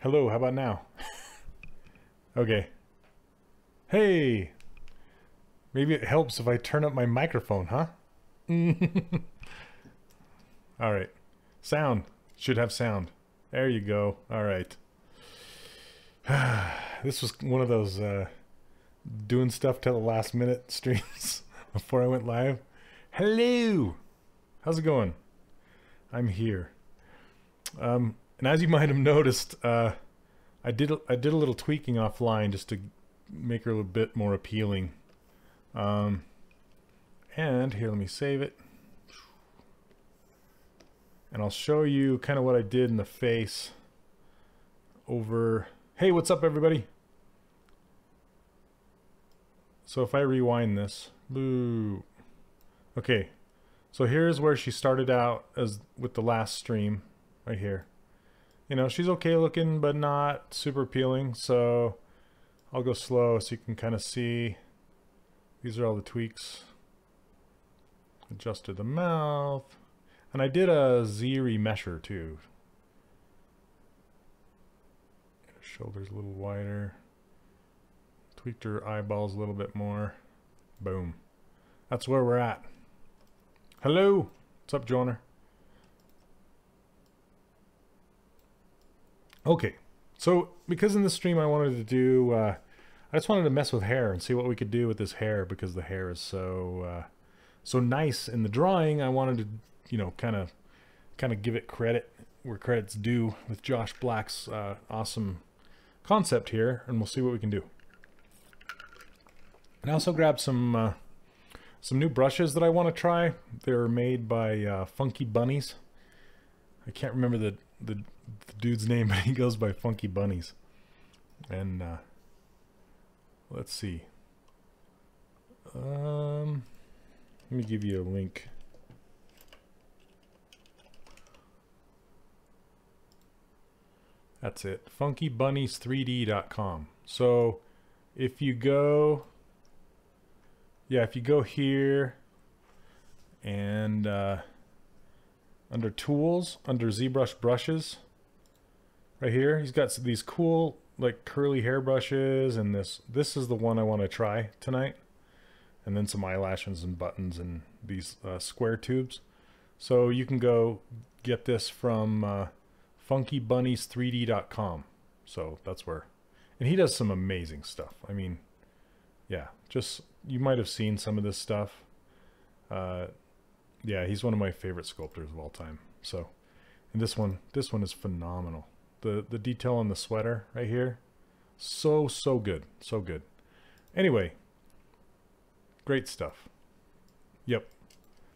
Hello, how about now? Okay. Hey! Maybe it helps if I turn up my microphone, huh? Alright. Sound. Should have sound. There you go. Alright. This was one of those doing stuff till the last minute streams before I went live. Hello! How's it going? I'm here. And as you might have noticed, I did a little tweaking offline just to make her a little bit more appealing. And here, let me save it. And I'll show you kind of what I did in the face over... Hey, what's up, everybody? So if I rewind this... Boo. Okay. So here's where she started out as with the last stream. Right here. You know, she's okay looking, but not super appealing. So I'll go slow so you can kind of see. These are all the tweaks. Adjusted the mouth. And I did a Z remesher too. Her shoulders a little wider. Tweaked her eyeballs a little bit more. Boom. That's where we're at. Hello. What's up, Joner? Okay. So because in this stream I wanted to do, I just wanted to mess with hair and see what we could do with this hair, because the hair is so so nice in the drawing. I wanted to, you know, kind of give it credit where credit's due with Josh Black's awesome concept here, and we'll see what we can do. And I also grabbed some new brushes that I want to try. They're made by Funky Bunnies. I can't remember the dude's name, but he goes by Funky Bunnies. And let's see. Let me give you a link. That's it. FunkyBunnies3D.com. So if you go, yeah, if you go here and under tools, under Zbrush Brushes, right here, he's got these cool like curly hair brushes, and this is the one I want to try tonight. And then some eyelashes and buttons and these square tubes. So you can go get this from FunkyBunnies3D.com. So that's where, and he does some amazing stuff. I mean, yeah, just, you might have seen some of this stuff. Yeah, he's one of my favorite sculptors of all time. So, and this one is phenomenal. The detail on the sweater right here, so good, so good. Anyway, great stuff. Yep,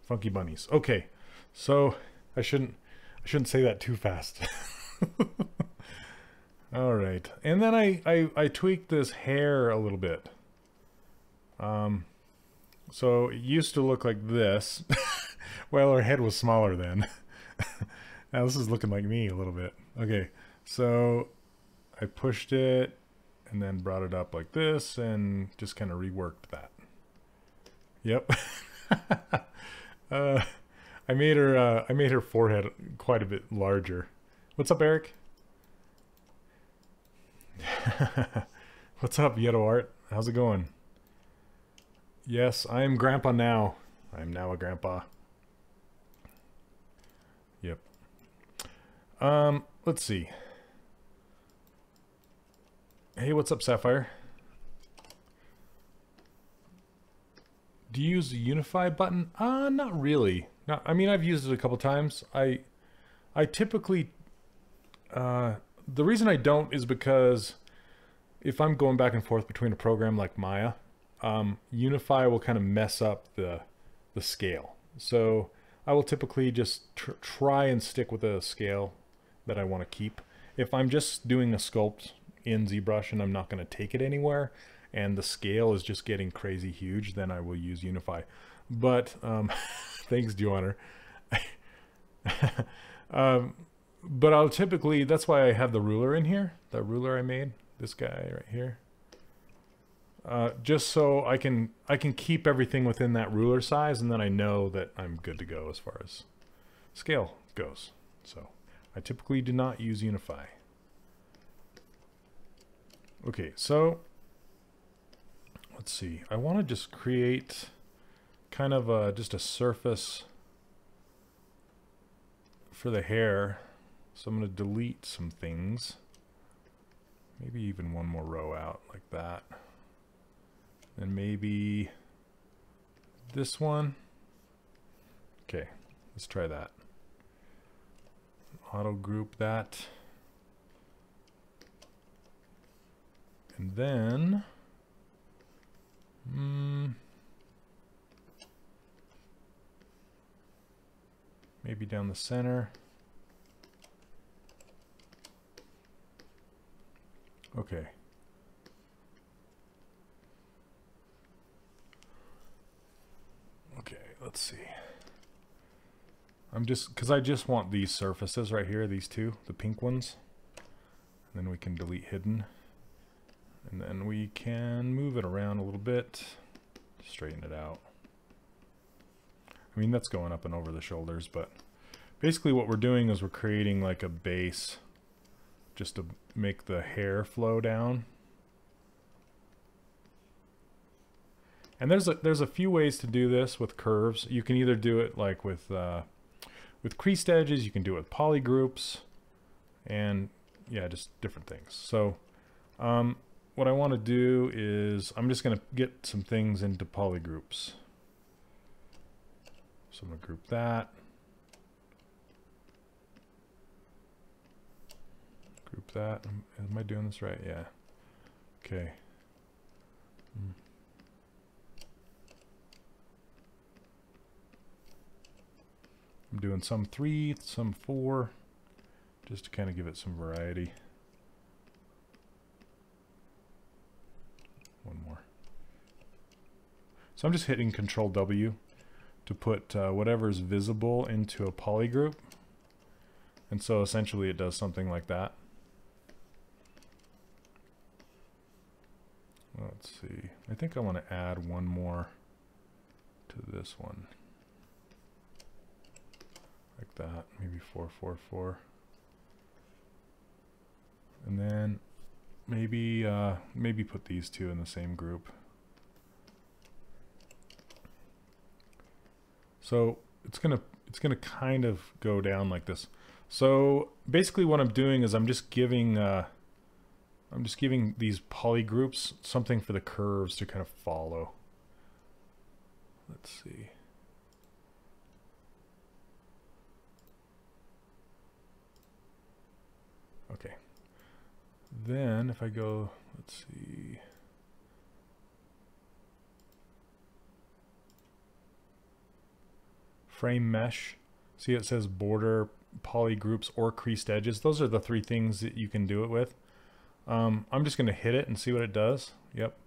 Funky Bunnies. Okay, so I shouldn't say that too fast. All right, and then I tweaked this hair a little bit. So it used to look like this. Well, her head was smaller then. Now this is looking like me a little bit. Okay, so I pushed it and then brought it up like this and just kind of reworked that. Yep. I made her forehead quite a bit larger. What's up, Eric? What's up, Yeto Art? How's it going? Yes, I am grandpa now. I am now a grandpa. Yep. Let's see. Hey, what's up, Sapphire? Do you use the Unify button? Not really. Not, I mean, I've used it a couple times. I typically, the reason I don't is because if I'm going back and forth between a program like Maya, Unify will kind of mess up the scale. So I will typically just try and stick with a scale that I want to keep. If I'm just doing a sculpt in ZBrush and I'm not going to take it anywhere, and the scale is just getting crazy huge, then I will use Unify. But thanks, Joanna. But I'll typically, that's why I have the ruler in here, the ruler I made, this guy right here. Just so I can keep everything within that ruler size, and then I know that I'm good to go as far as scale goes. So I typically do not use Unify. Okay, so let's see. I want to just create kind of just a surface for the hair. So I'm going to delete some things. Maybe even one more row out like that. And maybe this one. Okay, let's try that. Auto group that. And then maybe down the center. Okay. Okay, let's see. Because I just want these surfaces right here, these two, the pink ones. And then we can delete hidden. And then we can move it around a little bit, straighten it out. I mean, that's going up and over the shoulders, but basically what we're doing is we're creating like a base just to make the hair flow down. And there's a few ways to do this with curves. You can either do it like with creased edges, you can do it with poly groups, and yeah, just different things. So what I want to do is I'm just going to get some things into poly groups. So I'm going to group that. Group that. Am I doing this right? Yeah. Okay. I'm doing some 3, some 4, just to kind of give it some variety. One more. So I'm just hitting Control W to put whatever's visible into a poly group. And so essentially it does something like that. Let's see. I think I want to add one more to this one. Like that. Maybe 4, 4, 4. And then maybe maybe put these two in the same group. So it's gonna kind of go down like this. So basically what I'm doing is I'm just giving these poly groups something for the curves to kind of follow. Let's see. Okay. Then if I go, let's see. Frame mesh. See, it says border, poly groups, or creased edges. Those are the 3 things that you can do it with. I'm just going to hit it and see what it does. Yep.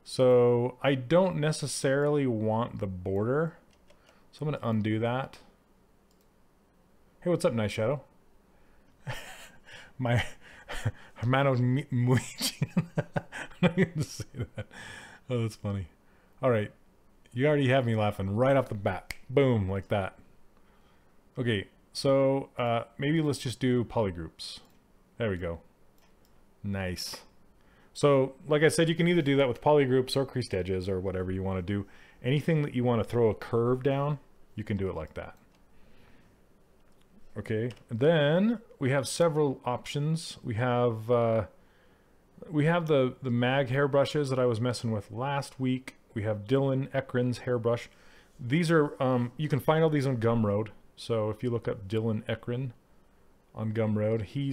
So I don't necessarily want the border. So I'm going to undo that. Hey, what's up, Nice Shadow? My hermano muy I'm not going to say that. Oh, that's funny. All right. You already have me laughing right off the bat. Boom, like that. Okay, so maybe let's just do polygroups. There we go. Nice. So, like I said, you can either do that with polygroups or creased edges or whatever you want to do. Anything that you want to throw a curve down, you can do it like that. Okay, then we have several options. We have the mag hairbrushes that I was messing with last week. We have Dylan Ekren's hairbrush. These are you can find all these on Gumroad. So if you look up Dylan Ekren on Gumroad, he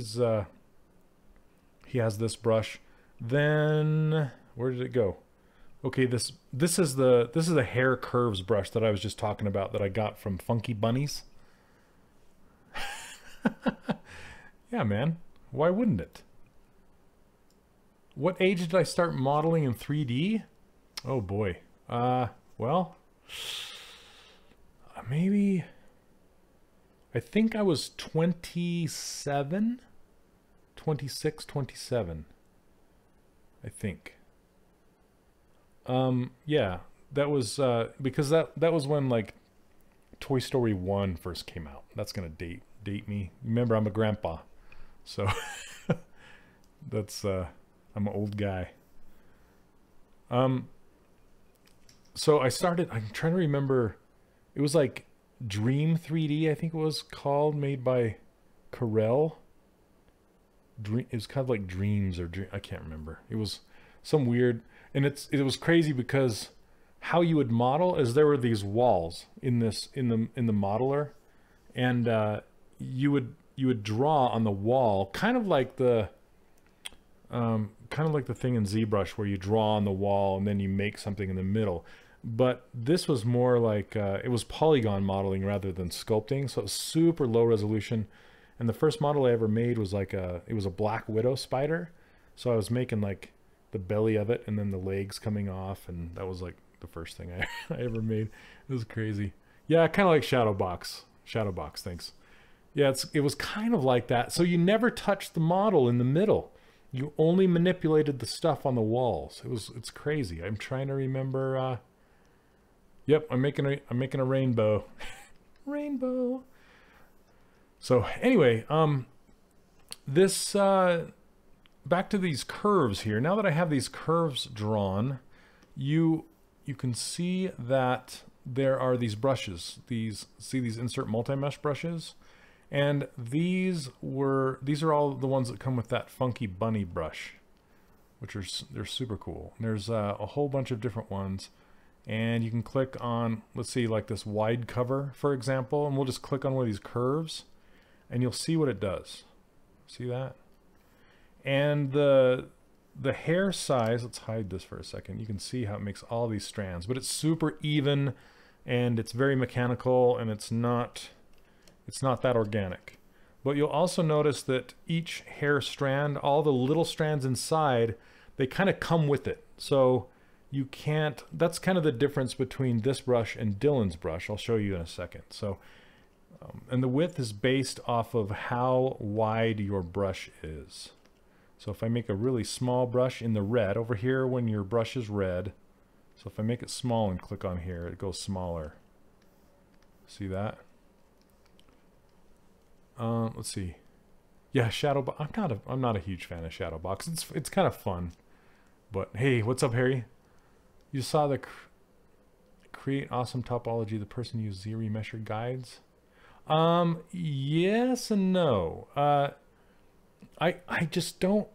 has this brush. Then where did it go? Okay, this is a hair curves brush that I was just talking about that I got from Funky Bunnies. Yeah, man. Why wouldn't it? What age did I start modeling in 3D? Oh boy. Well, maybe I think I was 27, 26, 27. I think. Yeah, that was because that was when like Toy Story 1 first came out. That's gonna date me. Remember, I'm a grandpa, so that's I'm I'm an old guy. So I'm trying to remember, it was like Dream 3D, I think it was called, made by Corel. It was kind of like Dreams or Dream, I can't remember. It was some weird, and it was crazy because how you would model is there were these walls in the modeler, and you would draw on the wall, kind of like the thing in ZBrush where you draw on the wall and then you make something in the middle. But this was more like it was polygon modeling rather than sculpting, so it was super low resolution. And the first model I ever made was like it was a black widow spider, so I was making like the belly of it and then the legs coming off, and that was like the first thing I ever made. It was crazy. Yeah, kind of like Shadowbox. Shadowbox, thanks. Yeah, it was kind of like that. So you never touched the model in the middle. You only manipulated the stuff on the walls. It's crazy. I'm trying to remember. Yep, I'm making a rainbow. Rainbow. So anyway, this back to these curves here. Now that I have these curves drawn, you can see that there are these brushes. These insert multi-mesh brushes, and these are all the ones that come with that funky bunny brush, which they're super cool. There's a whole bunch of different ones. And you can click on, let's see, like this wide cover, for example, and we'll just click on one of these curves and you'll see what it does. See that? And the hair size, let's hide this for a second. You can see how it makes all these strands, but it's super even and it's very mechanical, and it's not that organic. But you'll also notice that each hair strand, all the little strands inside, they kind of come with it. So you can't, that's kind of the difference between this brush and Dylan's brush. I'll show you in a second. So, and the width is based off of how wide your brush is. So if I make a really small brush in the red over here, when your brush is red, so if I make it small and click on here, it goes smaller. See that? Let's see. Yeah, Shadowbox. I'm not a huge fan of Shadowbox. It's kind of fun. But hey, what's up, Harry? You saw the create awesome topology. The person used Z-remesher guides. Yes and no. I just don't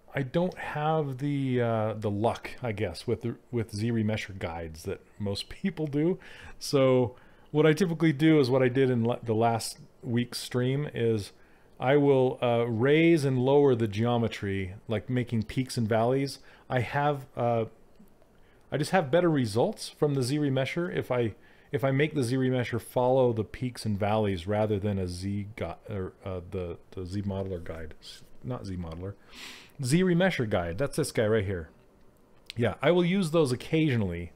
have the luck, I guess, with Z-remesher guides that most people do. So what I typically do is what I did in the last week's stream is I will raise and lower the geometry, like making peaks and valleys. I just have better results from the Z-remesher if I make the Z-remesher follow the peaks and valleys rather than a the Z-modeler guide. Not Z-modeler. Z-remesher guide. That's this guy right here. Yeah, I will use those occasionally,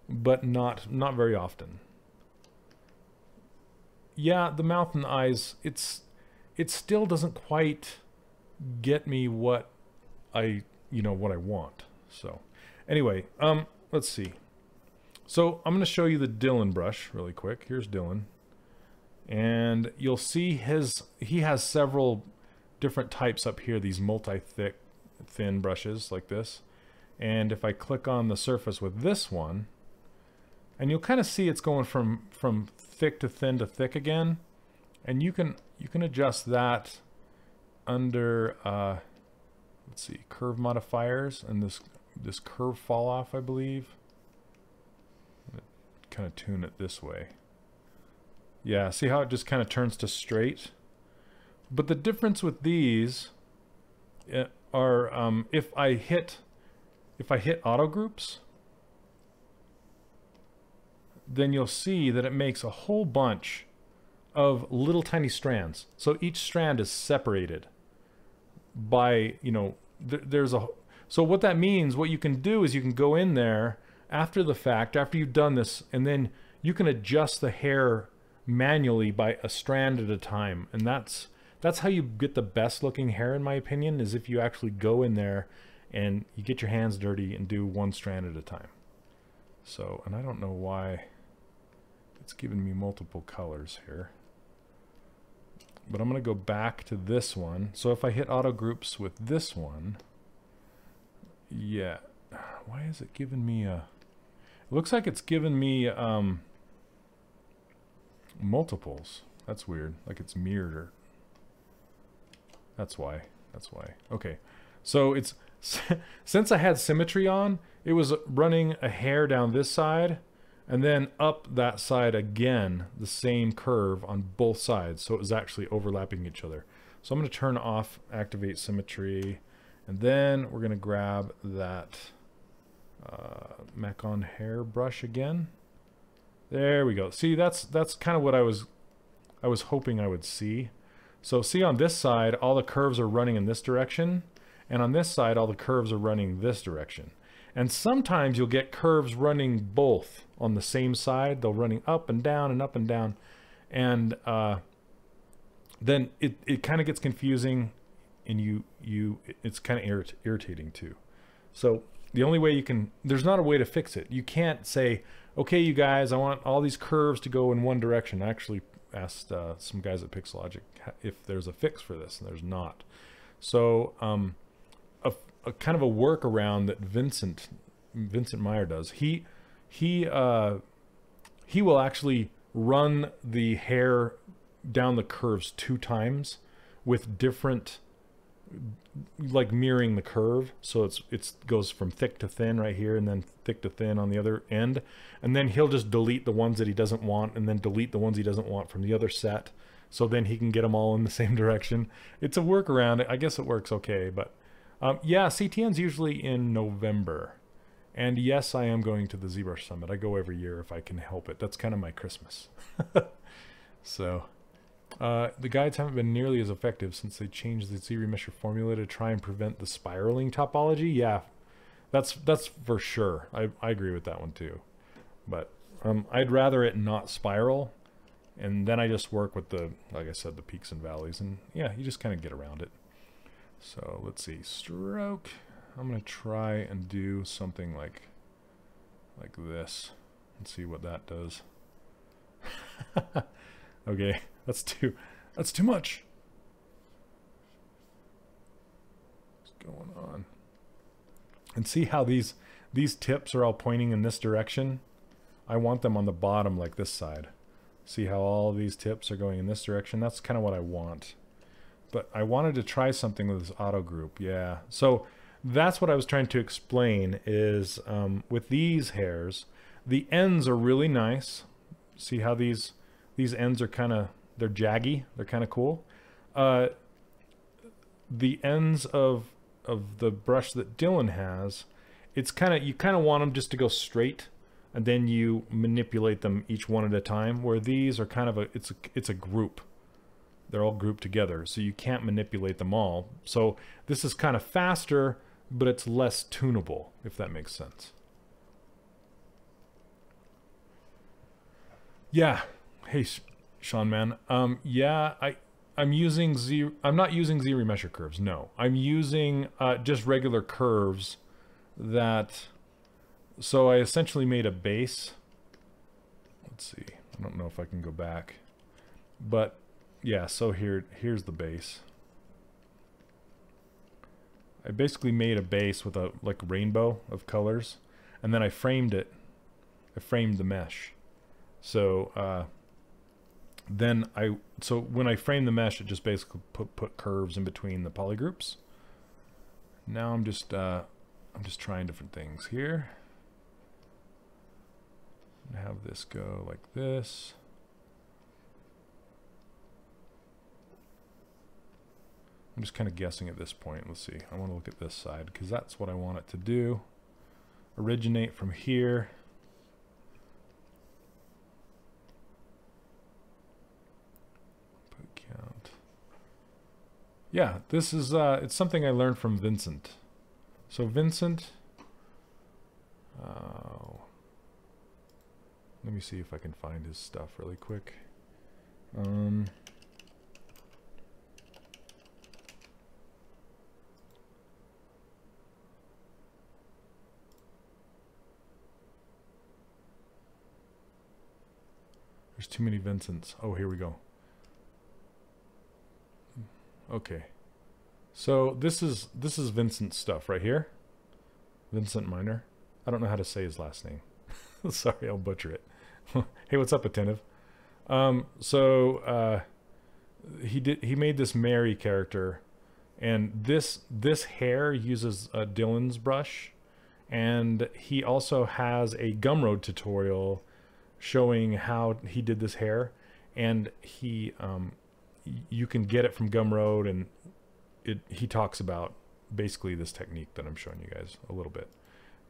but not very often. Yeah, the mouth and the eyes, it still doesn't quite get me what I want. So anyway, let's see. So I'm going to show you the Dylan brush really quick. Here's Dylan. And you'll see he has several different types up here, these multi-thick, thin brushes like this. And if I click on the surface with this one, and you'll kind of see it's going from thick to thin to thick again. And you can adjust that under, let's see, curve modifiers, and this curve fall off, I believe. Kind of tune it this way. Yeah, see how it just kind of turns to straight? But the difference with these are if I hit auto groups, then you'll see that it makes a whole bunch of little tiny strands. So each strand is separated by, so what that means, what you can do is you can go in there after the fact, after you've done this, and then you can adjust the hair manually by a strand at a time. And that's how you get the best looking hair, in my opinion, is if you actually go in there and you get your hands dirty and do one strand at a time. So, and I don't know why it's giving me multiple colors here, but I'm going to go back to this one. So if I hit auto groups with this one, Yeah. Why is it giving me a... It looks like it's giving me multiples. That's weird. Like it's mirrored. Or... That's why. That's why. Okay. So it's... Since I had symmetry on, it was running a hair down this side and then up that side again, the same curve on both sides. So it was actually overlapping each other. So I'm going to turn off activate symmetry, and then we're going to grab that Macon hair brush again. There we go. See, that's kind of what I was hoping I would see. So see, on this side, all the curves are running in this direction, and on this side, all the curves are running this direction. And sometimes you'll get curves running both on the same side. They'll running up and down and up and down, and then it kind of gets confusing, and it's kind of irritating too. So the only way you can, there's not a way to fix it. You can't say, okay, you guys, I want all these curves to go in one direction. I actually asked some guys at Pixelogic if there's a fix for this, and there's not. So a kind of a workaround that Vincent Meyer does. He will actually run the hair down the curves 2 times with different, like mirroring the curve. So it goes from thick to thin right here, and then thick to thin on the other end. And then he'll just delete the ones that he doesn't want, and then delete the ones he doesn't want from the other set. So then he can get them all in the same direction. It's a workaround. I guess it works okay, but yeah, CTN's usually in November. And yes, I am going to the ZBrush Summit. I go every year if I can help it. That's kind of my Christmas. So the guides haven't been nearly as effective since they changed the Z-remesher formula to try and prevent the spiraling topology. Yeah, that's for sure. I agree with that one too. But I'd rather it not spiral, and then I just work with the, like I said, the peaks and valleys, and yeah, you just kind of get around it. So let's see, stroke. I'm gonna try and do something like this and see what that does. Okay, that's too much. What's going on? And see how these tips are all pointing in this direction? I want them on the bottom like this side. See how all these tips are going in this direction? That's kind of what I want. But I wanted to try something with this auto group. Yeah, so that's what I was trying to explain is with these hairs, the ends are really nice. See how these ends are kind of, they're jaggy, they're kind of cool. The ends of the brush that Dylan has, it's kind of, you kind of want them just to go straight, and then you manipulate them each one at a time, where these are kind of it's a group. They're all grouped together, so you can't manipulate them all. So this is kind of faster, but it's less tunable, if that makes sense. Yeah. Hey, Sean, man. Yeah, I'm using I'm not using Z-remesher curves. No, I'm using just regular curves that. So I essentially made a base. Let's see. I don't know if I can go back, but yeah. So here's the base. I basically made a base with a like rainbow of colors, and then I framed it. I framed the mesh. So so when I frame the mesh, it just basically put curves in between the polygroups. Now I'm just trying different things here. Have this go like this. I'm just kind of guessing at this point. Let's see. I want to look at this side because that's what I want it to do. Originate from here. Put count. Yeah, this is it's something I learned from Vincent. So Vincent, let me see if I can find his stuff really quick. There's too many Vincents. Oh, here we go. Okay. So this is Vincent's stuff right here. Vincent Minor. I don't know how to say his last name. Sorry, I'll butcher it. Hey, what's up, Attentive? He made this Mary character, and this hair uses Dylan's brush, and he also has a Gumroad tutorial showing how he did this hair, and you can get it from Gumroad, and he talks about basically this technique that I'm showing you guys a little bit.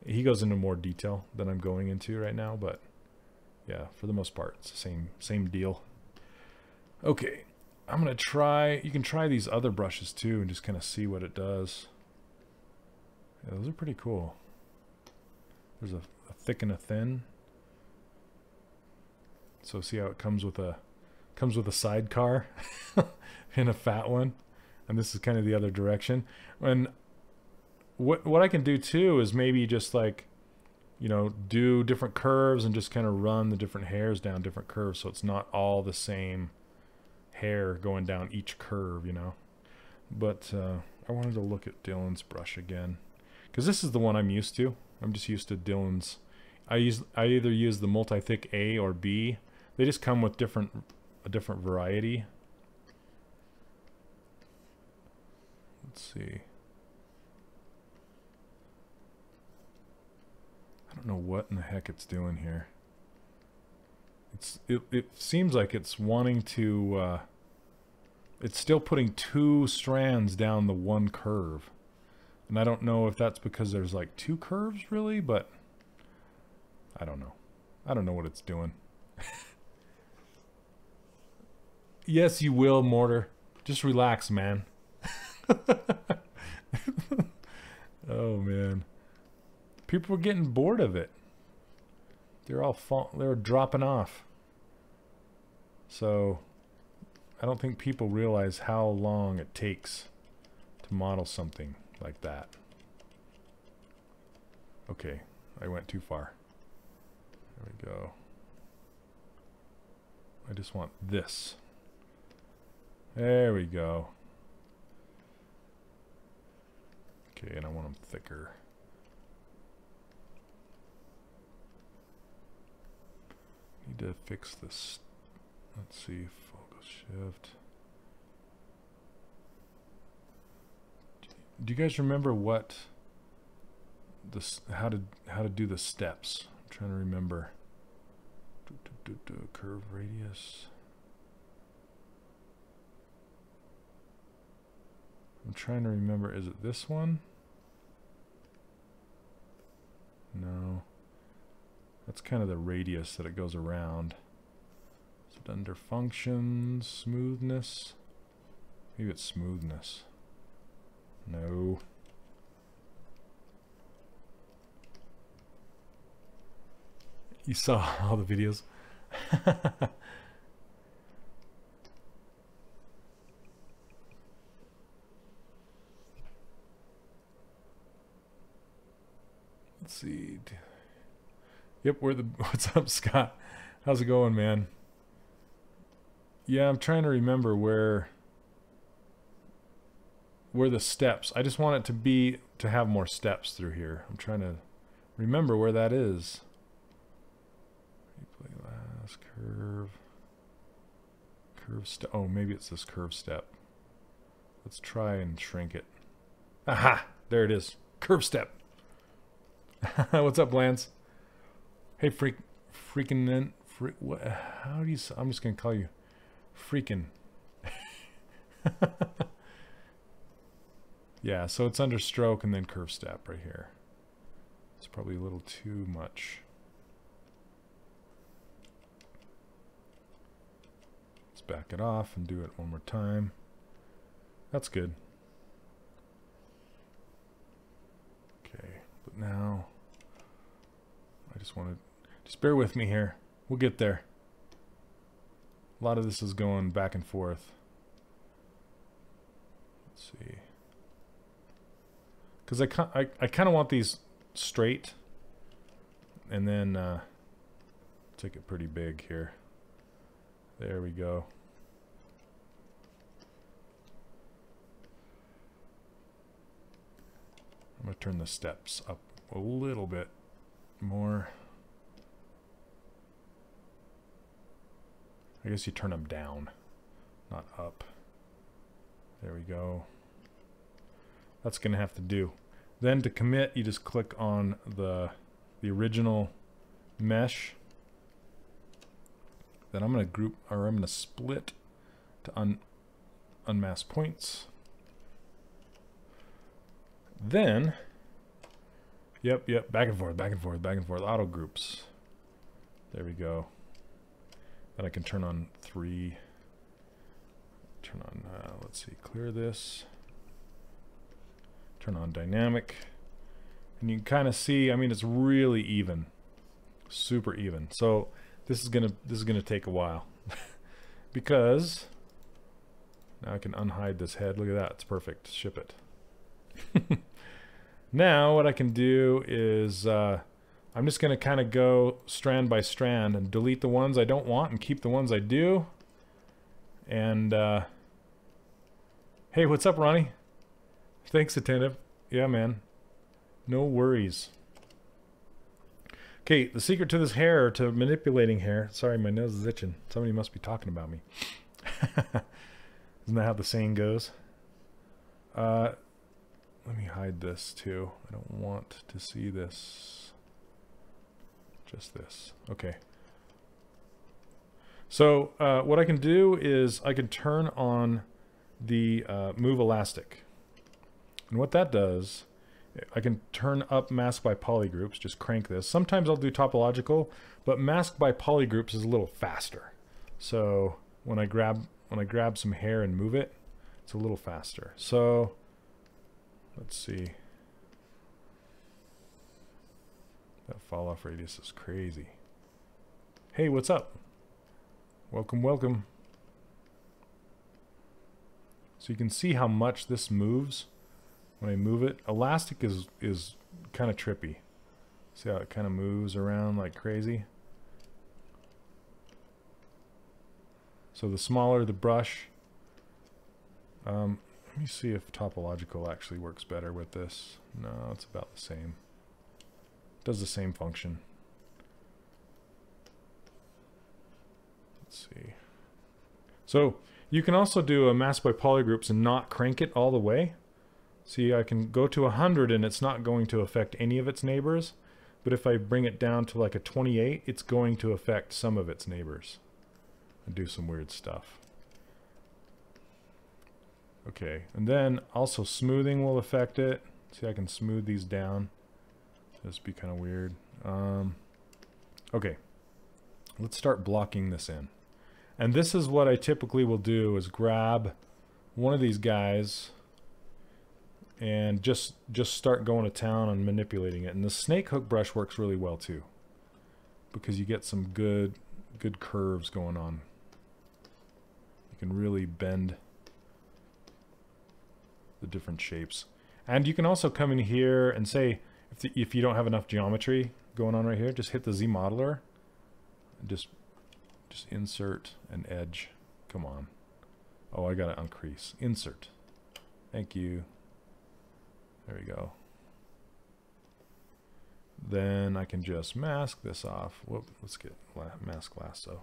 He goes into more detail than I'm going into right now, but yeah, for the most part, it's the same deal. Okay, I'm gonna try. You can try these other brushes too, and just kind of see what it does. Yeah, those are pretty cool. There's a thick and a thin. So see how it comes with a sidecar and a fat one, and this is kind of the other direction. And what I can do too is maybe just like, you know, do different curves and just kind of run the different hairs down different curves, so it's not all the same hair going down each curve, you know. But I wanted to look at Dylan's brush again, because this is the one I'm used to. I'm just used to Dylan's. I either use the multi-thick A or B. They just come with a different variety. Let's see. I don't know what in the heck it's doing here. It seems like it's wanting to it's still putting two strands down the one curve, and I don't know if that's because there's like two curves really, but I don't know what it's doing. Yes, you will, Mortar. Just relax, man. Oh man, people were getting bored of it. They're dropping off. So I don't think people realize how long it takes to model something like that. Okay, I went too far. There we go. I just want this. There we go. Okay, and I want them thicker. Need to fix this. Let's see, focus shift. Do you guys remember what this, how to do the steps? I'm trying to remember. Curve radius. I'm trying to remember, is it this one? No. That's kind of the radius that it goes around. Is it under functions, smoothness? Maybe it's smoothness. No. You saw all the videos. Let's see. Yep, what's up, Scott? How's it going, man? Yeah, I'm trying to remember where the steps. I just want it to have more steps through here. I'm trying to remember where that is. Replay last curve. Curve step. Oh, maybe it's this curve step. Let's try and shrink it. Aha! There it is. Curve step. What's up, Lance? Hey, freaking what? How do you? I'm just gonna call you freaking. Yeah, so it's under stroke and then curve step right here. It's probably a little too much. Let's back it off and do it one more time. That's good. Okay, but now I just want to, just bear with me here. We'll get there. A lot of this is going back and forth. Let's see. Because I kind of want these straight, and then take it pretty big here. There we go. I'm going to turn the steps up a little bit more. I guess you turn them down, not up. There we go. That's gonna have to do. Then to commit, you just click on the original mesh. Then I'm gonna group, or I'm gonna split to unmask points. Then, yep, back and forth, auto groups. There we go. Then I can turn on 3. Turn on, let's see, clear this. Turn on dynamic. And you can kind of see, I mean, it's really even. Super even. So this is gonna take a while. Because now I can unhide this head. Look at that, it's perfect. Ship it. Now what I can do is I'm just going to kind of go strand by strand and delete the ones I don't want and keep the ones I do. And hey, what's up, Ronnie? Thanks, attentive. Yeah, man. No worries. Okay, the secret to this hair, to manipulating hair. Sorry, my nose is itching. Somebody must be talking about me. Isn't that how the saying goes? Let me hide this too. I don't want to see this. Just this. Okay. So what I can do is I can turn on the move elastic. And what that does, I can turn up mask by polygroups, just crank this. Sometimes I'll do topological, but mask by polygroups is a little faster. So when I grab some hair and move it, it's a little faster. So let's see. That fall off radius is crazy. Hey, what's up? Welcome, welcome. So you can see how much this moves when I move it. Elastic is kind of trippy. See how it kind of moves around like crazy? So the smaller the brush, let me see if topological actually works better with this. No, it's about the same. It does the same function. Let's see. So you can also do a mask by polygroups and not crank it all the way. See, I can go to 100 and it's not going to affect any of its neighbors. But if I bring it down to like a 28, it's going to affect some of its neighbors and do some weird stuff. Okay, and then also smoothing will affect it. See, I can smooth these down. This be kind of weird. Okay, let's start blocking this in. And this is what I typically will do, is grab one of these guys and just start going to town on manipulating it. And the snake hook brush works really well too, because you get some good curves going on. You can really bend the different shapes. And you can also come in here and say, if you don't have enough geometry going on right here, just hit the Z modeler and just insert an edge. Come on. Oh, I gotta uncrease. Insert. Thank you. There we go. Then I can just mask this off. Whoop, let's get mask lasso.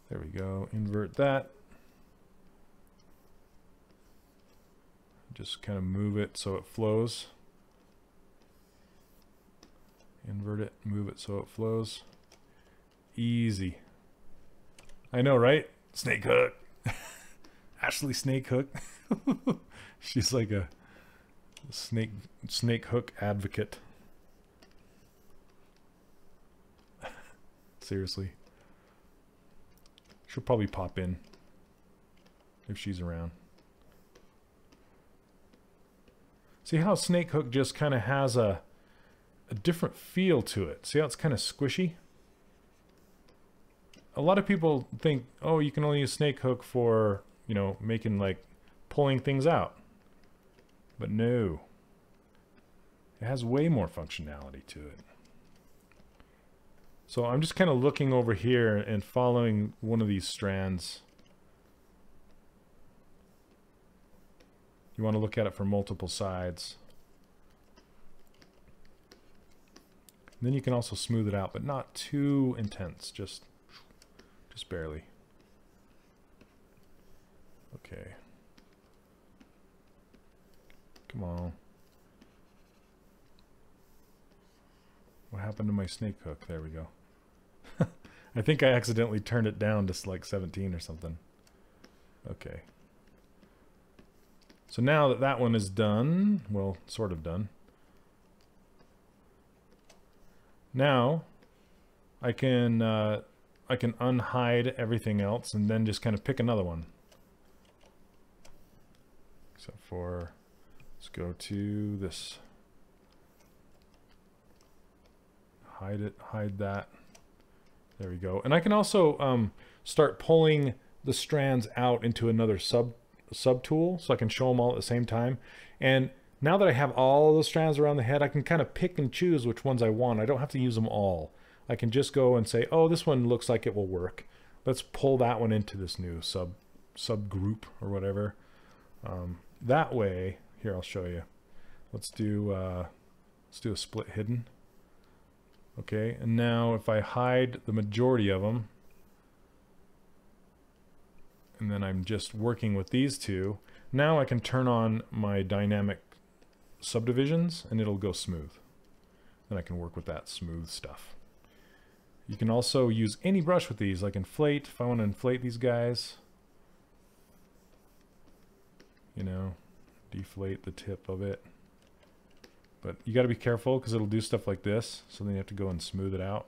There we go. Invert that. Just kind of move it so it flows. Invert it, move it so it flows. Easy. I know, right? Snake hook. Ashley Snake Hook. She's like a snake hook advocate. Seriously. She'll probably pop in if she's around. See how snake hook just kind of has a different feel to it. See how it's kind of squishy? A lot of people think, oh, you can only use snake hook for, you know, making, like, pulling things out. But no. It has way more functionality to it. So I'm just kind of looking over here and following one of these strands. You want to look at it from multiple sides. And then you can also smooth it out, but not too intense, just barely. Okay. Come on. What happened to my snake hook? There we go. I think I accidentally turned it down to like 17 or something. Okay. So now that that one is done, well, sort of done. Now I can unhide everything else and then just kind of pick another one. Except for, let's go to this. Hide it, hide that. There we go. And I can also start pulling the strands out into another sub tool, so I can show them all at the same time. And now that I have all the strands around the head, I can kind of pick and choose which ones I want. I don't have to use them all. I can just go and say, oh, this one looks like it will work. Let's pull that one into this new subgroup or whatever. That way, here, I'll show you. Let's do a split hidden. Okay, and now if I hide the majority of them, and then I'm just working with these two, now I can turn on my dynamic subdivisions and it'll go smooth. Then I can work with that smooth stuff. You can also use any brush with these, like inflate, if I want to inflate these guys. You know, deflate the tip of it. But you got to be careful because it'll do stuff like this, so then you have to go and smooth it out.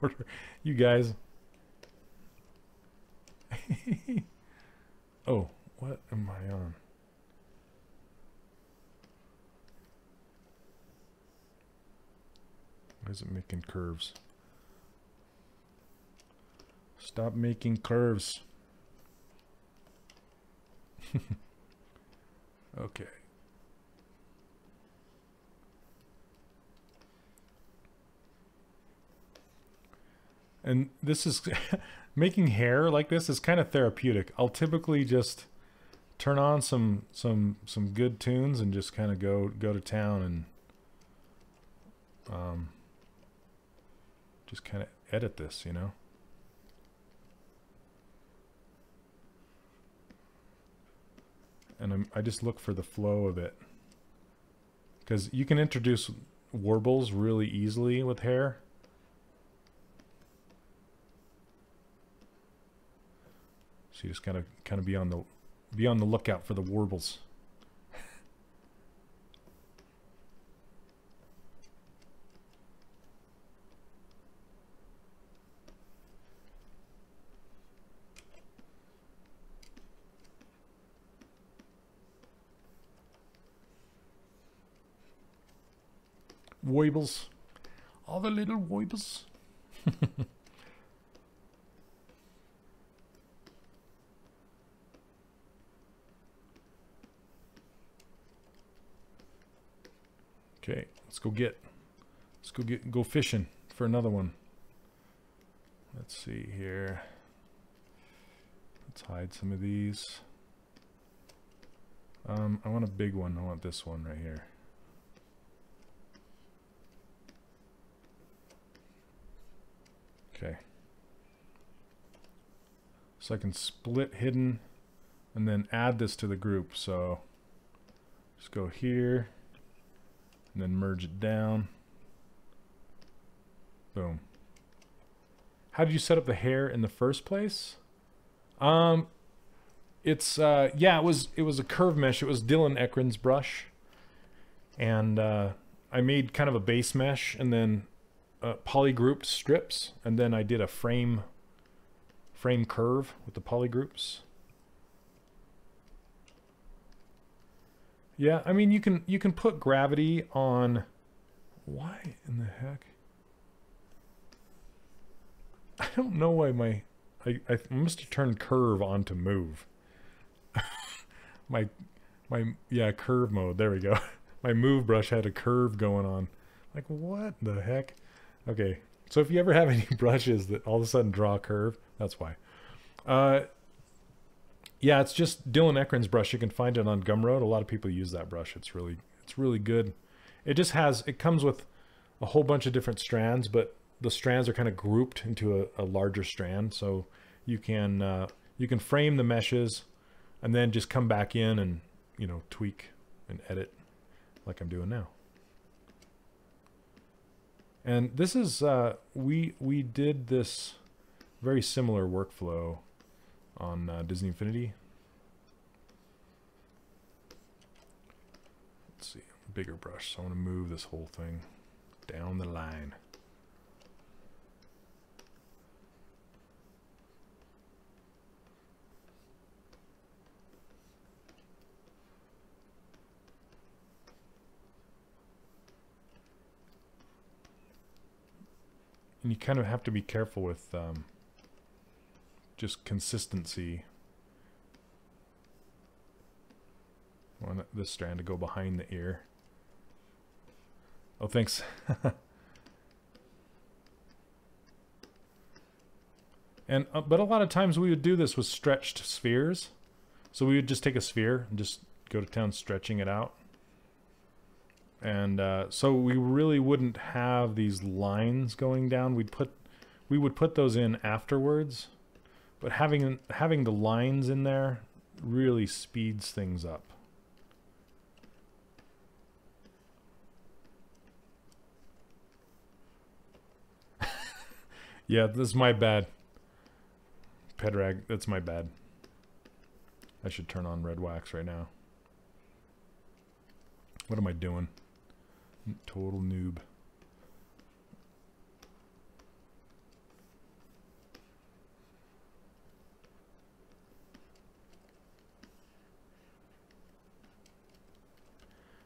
Mortar, you guys. Oh, what am I on? Why is it making curves? Stop making curves. Okay. And this is making hair like this is kind of therapeutic. I'll typically just turn on some good tunes and just kind of go to town and just kind of edit this, you know. And I just look for the flow of it, because you can introduce warbles really easily with hair. So you just kind of be on the lookout for the warbles. Woibles. All the little woibles. Okay, let's go fishing for another one. Let's see here. Let's hide some of these. I want a big one. I want this one right here. Okay. So I can split hidden and then add this to the group. So just go here and then merge it down. Boom. How did you set up the hair in the first place? It's yeah, it was a curve mesh. It was Dylan Ekron's brush, and I made kind of a base mesh and then polygrouped strips, and then I did a frame curve with the polygroups. Yeah, I mean you can put gravity on. Why in the heck? I don't know why I must have turned curve onto move. my yeah, curve mode. There we go. My move brush had a curve going on. Like, what the heck? Okay, so if you ever have any brushes that all of a sudden draw a curve, that's why. Uh, yeah, it's just Dylan Eckren's brush. You can find it on Gumroad. A lot of people use that brush. It's really good. It comes with a whole bunch of different strands, but the strands are kind of grouped into a larger strand, so you can frame the meshes and then just come back in and, you know, tweak and edit like I'm doing now. And this is we did this very similar workflow on Disney Infinity. Let's see, bigger brush, so I want to move this whole thing down the line. And you kind of have to be careful with just consistency. I want this strand to go behind the ear. Oh, thanks. And but a lot of times we would do this with stretched spheres. So we would just take a sphere and just go to town stretching it out. And so we really wouldn't have these lines going down. We would put those in afterwards, but having the lines in there really speeds things up. Yeah, this is my bad. Pedrag, that's my bad. I should turn on red wax right now. What am I doing? Total noob.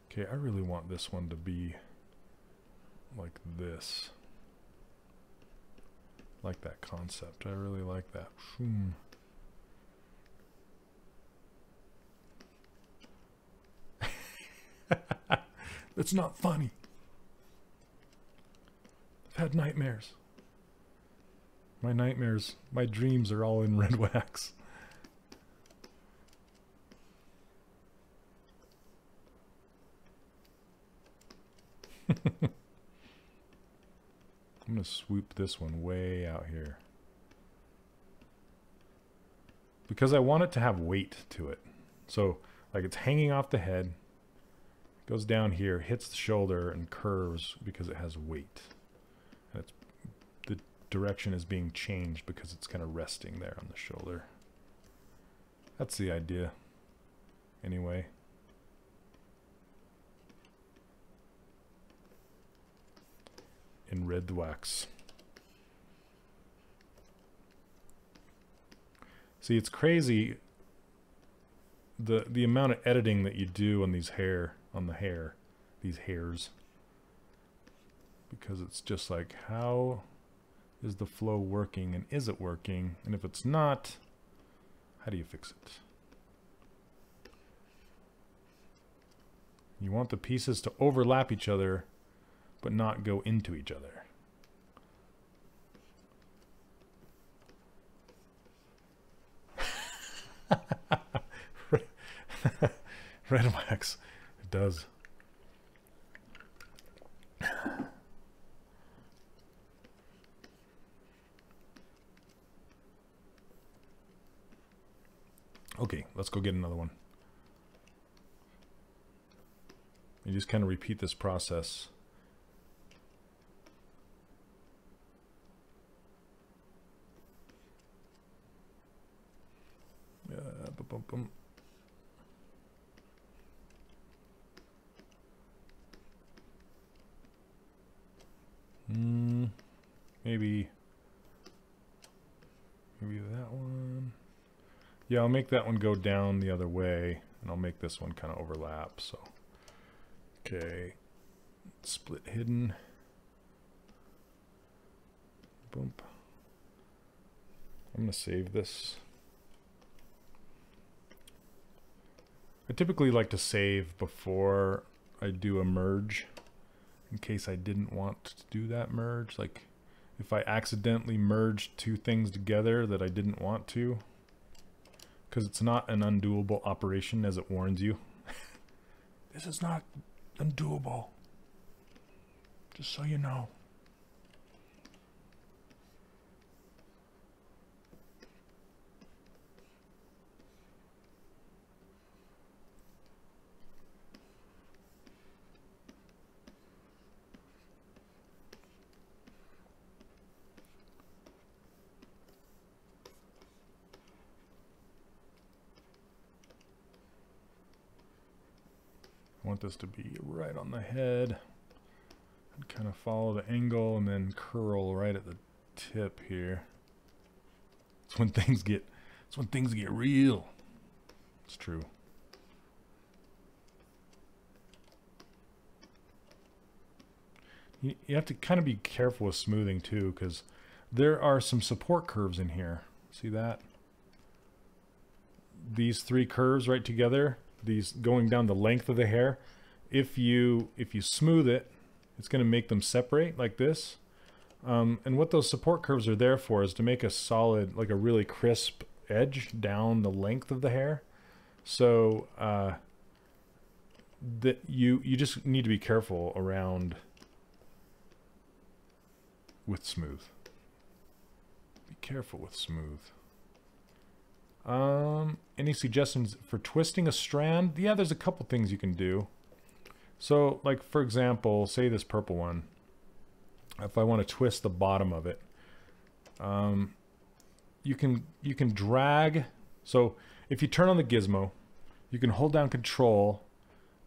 Okay, I really want this one to be like this. Like that concept. I really like that. That's not funny. I've had nightmares. My dreams are all in red wax. I'm going to swoop this one way out here. Because I want it to have weight to it. So, like, it's hanging off the head, goes down here, hits the shoulder, and curves because it has weight. And the direction is being changed because it's kind of resting there on the shoulder. That's the idea. Anyway. In red wax. See, it's crazy the amount of editing that you do on these these hairs. Because it's just like, how is the flow working and is it working? And if it's not, how do you fix it? You want the pieces to overlap each other but not go into each other. Red wax, it does. Okay, let's go get another one. You just kind of repeat this process. Maybe that one. Yeah, I'll make that one go down the other way, and I'll make this one kind of overlap. So, okay, split hidden. Boom. I'm gonna save this. I typically like to save before I do a merge, in case I didn't want to do that merge. Like, if I accidentally merged two things together that I didn't want to, because it's not an undoable operation as it warns you. This is not undoable, just so you know. I want this to be right on the head and kind of follow the angle and then curl right at the tip here. It's when things get real. It's true. You have to kind of be careful with smoothing too, because there are some support curves in here. See that? These three curves right together, these going down the length of the hair, if you smooth it, it's going to make them separate like this. And what those support curves are there for is to make a solid, like a really crisp edge down the length of the hair. So that you just need to be careful around with smooth. Be careful with smooth. Any suggestions for twisting a strand? Yeah, there's a couple things you can do. So, like for example, say this purple one. If I want to twist the bottom of it, you can drag. So if you turn on the gizmo, you can hold down Control,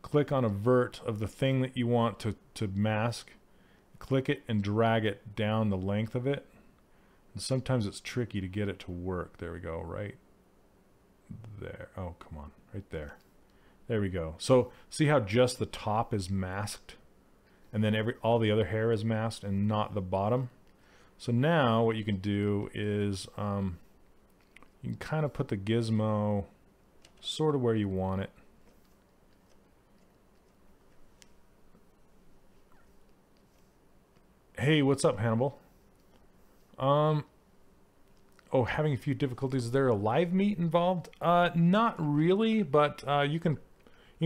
click on a vert of the thing that you want to mask, click it and drag it down the length of it. And sometimes it's tricky to get it to work. There we go, right there. Oh, come on, right there. There we go. So see how just the top is masked, and then all the other hair is masked and not the bottom. So now what you can do is you can kind of put the gizmo sort of where you want it. Hey, what's up, Hannibal? Oh, having a few difficulties. Is there a live meet involved? Not really, but you can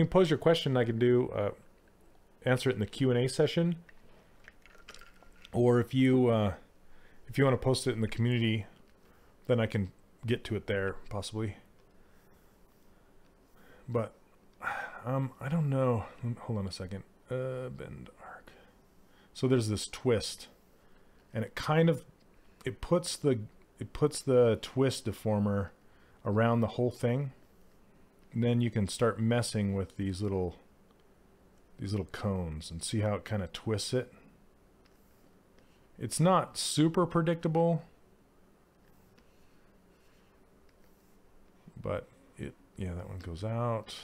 pose your question. I can do answer it in the Q&A session, or if you want to post it in the community, then I can get to it there possibly. But I don't know. Hold on a second. Bend arc. So there's this twist, and it kind of puts the twist deformer around the whole thing, and then you can start messing with these little cones and see how it kind of twists it. It's not super predictable, but yeah, that one goes out.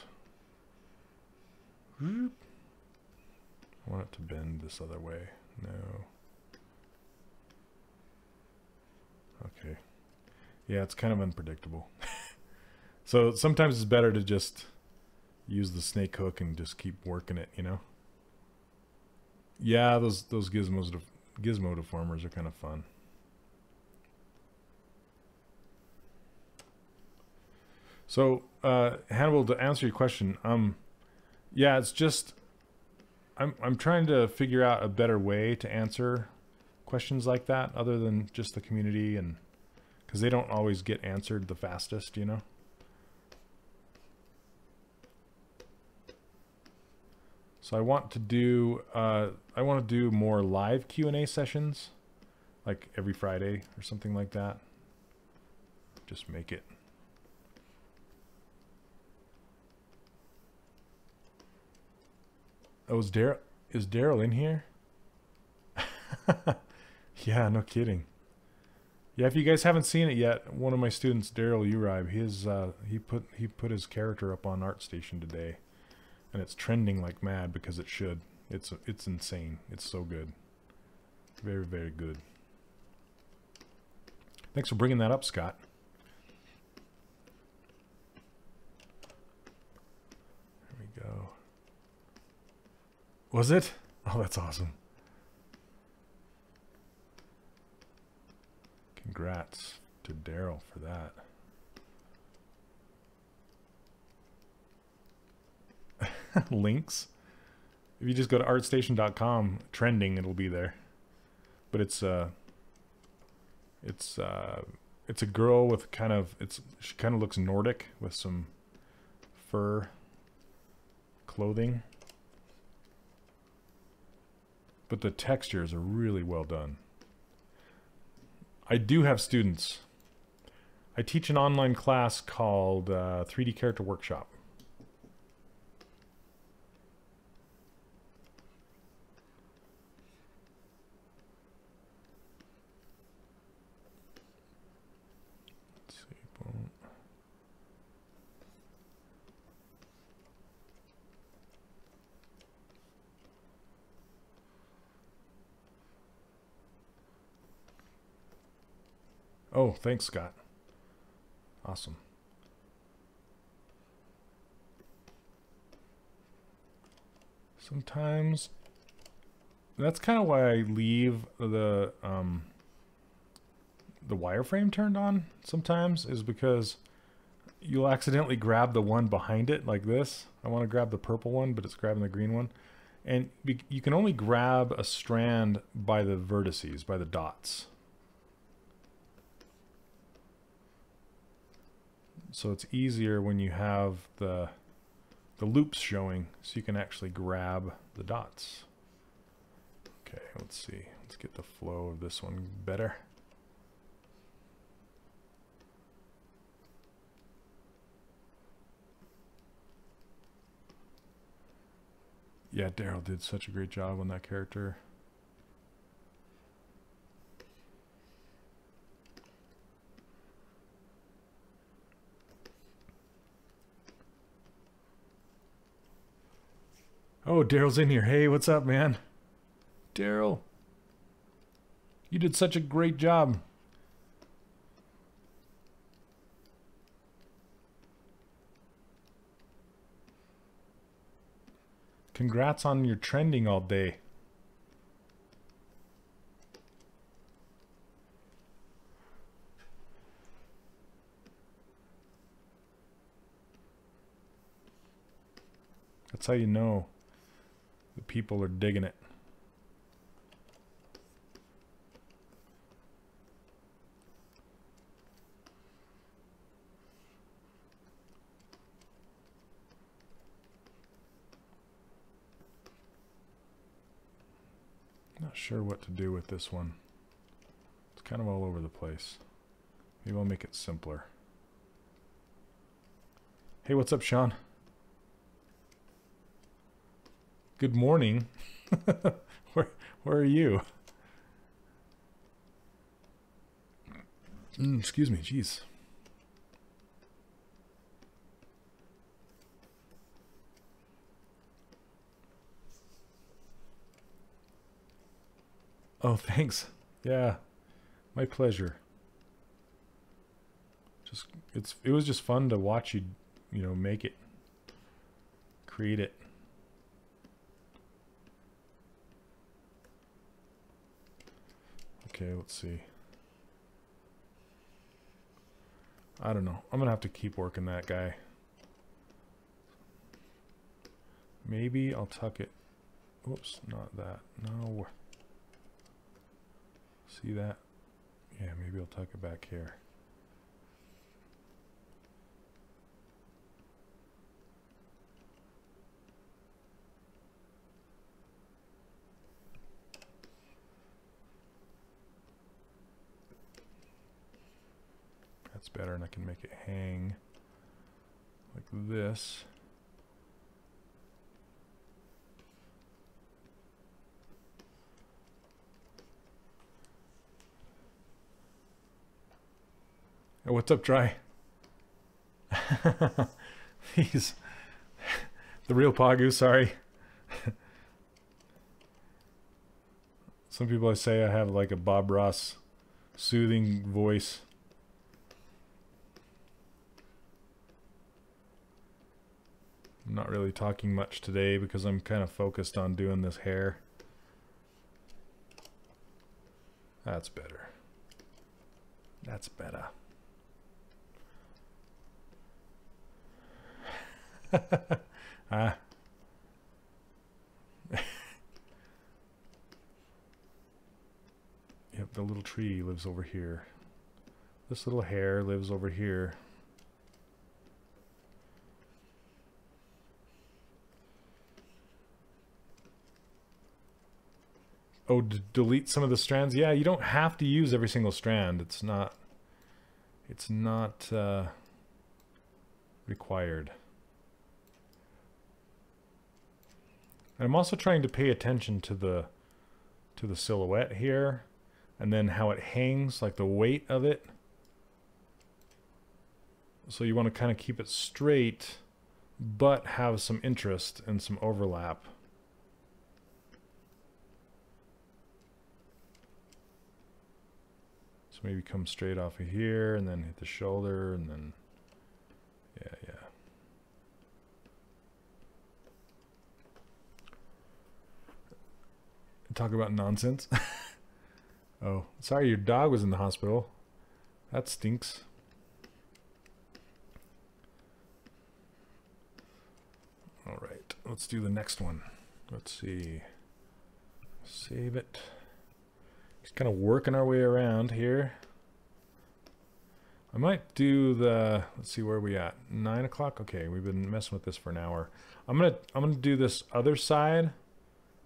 I want it to bend this other way. No. Okay. Yeah, it's kind of unpredictable. So sometimes it's better to just use the snake hook and just keep working it, you know? Yeah, those gizmo deformers are kind of fun. So, Hannibal, to answer your question, yeah, it's just I'm trying to figure out a better way to answer questions like that other than just the community, and because they don't always get answered the fastest, you know. So I want to do more live Q&A sessions, like every Friday or something like that. Just make it. Oh, is Daryl in here? Yeah, no kidding. Yeah, if you guys haven't seen it yet, one of my students, Daryl Uribe, he put his character up on ArtStation today, and it's trending like mad because it should. It's insane. It's so good. Very, very good. Thanks for bringing that up, Scott. There we go. Was it? Oh, that's awesome. Congrats to Daryl for that. Links. If you just go to artstation.com, trending, it'll be there. But it's a girl with kind of, she kind of looks Nordic with some fur clothing. But the textures are really well done. I do have students. I teach an online class called 3D Character Workshop. Let's see. Boom. Oh, thanks, Scott. Awesome. Sometimes that's kind of why I leave the wireframe turned on sometimes, is because you'll accidentally grab the one behind it like this. I want to grab the purple one, but it's grabbing the green one. And you can only grab a strand by the vertices, by the dots. So it's easier when you have the loops showing, so you can actually grab the dots. Okay, let's see. Let's get the flow of this one better. Yeah, Daryl did such a great job on that character. Oh, Daryl's in here. Hey, what's up, man? Daryl, you did such a great job. Congrats on your trending all day. That's how you know the people are digging it. Not sure what to do with this one. It's kind of all over the place. Maybe I'll make it simpler. Hey, what's up, Sean? Good morning. Where are you? Excuse me, jeez. Oh, thanks. Yeah, my pleasure. It was just fun to watch you, make it, create it. Okay, let's see. I don't know. I'm gonna have to keep working that guy. Maybe I'll tuck it. Whoops, not that. No. See that? Yeah, maybe I'll tuck it back here. That's better, and I can make it hang like this. Oh, what's up, Dry? He's the real Pagu, sorry. Some people say I have like a Bob Ross soothing voice. I'm not really talking much today because I'm kind of focused on doing this hair. That's better. That's better. Ah. Yep, the little tree lives over here. This little hair lives over here. Oh, delete some of the strands? Yeah, you don't have to use every single strand. It's not required. And I'm also trying to pay attention to the silhouette here, and then how it hangs, like the weight of it. So you want to kind of keep it straight, but have some interest and some overlap. So maybe come straight off of here and then hit the shoulder and then, yeah. Talk about nonsense. Oh, sorry your dog was in the hospital. That stinks. All right, let's do the next one. Let's see. Save it. Just kind of working our way around here. I might do the, let's see, where are we at? 9 o'clock? Okay, we've been messing with this for an hour. I'm gonna do this other side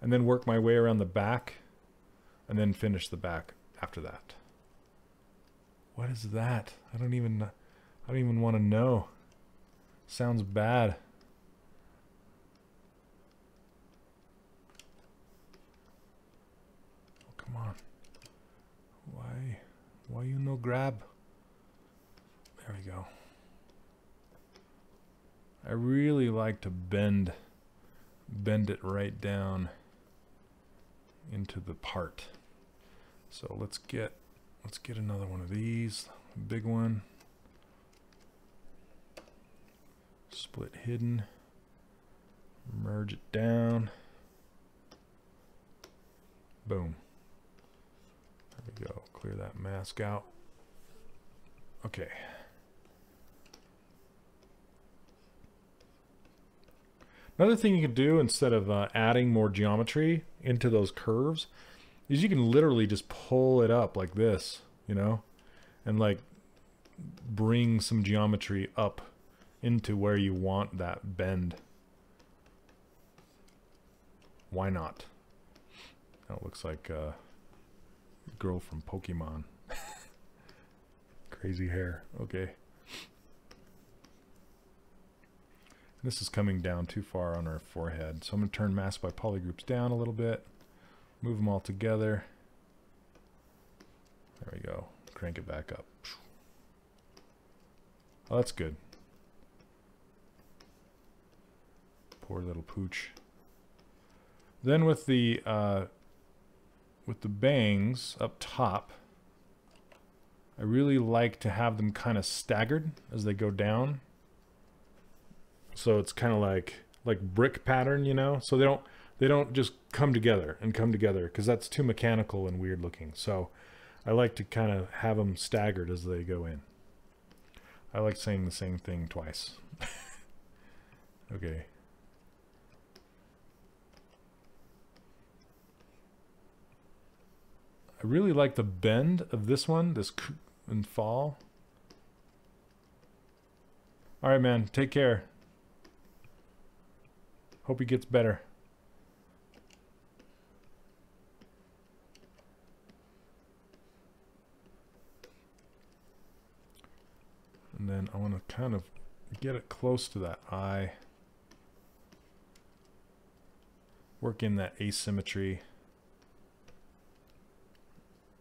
and then work my way around the back and then finish the back after that. What is that? I don't even want to know. Sounds bad. Oh, come on. Why you no grab? There we go. I really like to bend it right down into the part. So let's get another one of these, big one. Split hidden. Merge it down. Boom. There we go. Clear that mask out. Okay. Another thing you can do instead of adding more geometry into those curves is you can literally just pull it up like this, you know, and like bring some geometry up into where you want that bend. Why not? That looks like a girl from Pokemon. Crazy hair. Okay. This is coming down too far on our forehead. So I'm going to turn mask by polygroups down a little bit. Move them all together. There we go. Crank it back up. Oh, that's good. Poor little pooch. Then with the bangs up top, I really like to have them kind of staggered as they go down. So it's kind of like brick pattern, you know. So they don't just come together because that's too mechanical and weird looking. So I like to kind of have them staggered as they go in. I like saying the same thing twice. Okay. I really like the bend of this one, and fall. All right, man. Take care. Hope he gets better. And then I want to kind of get it close to that eye. Work in that asymmetry.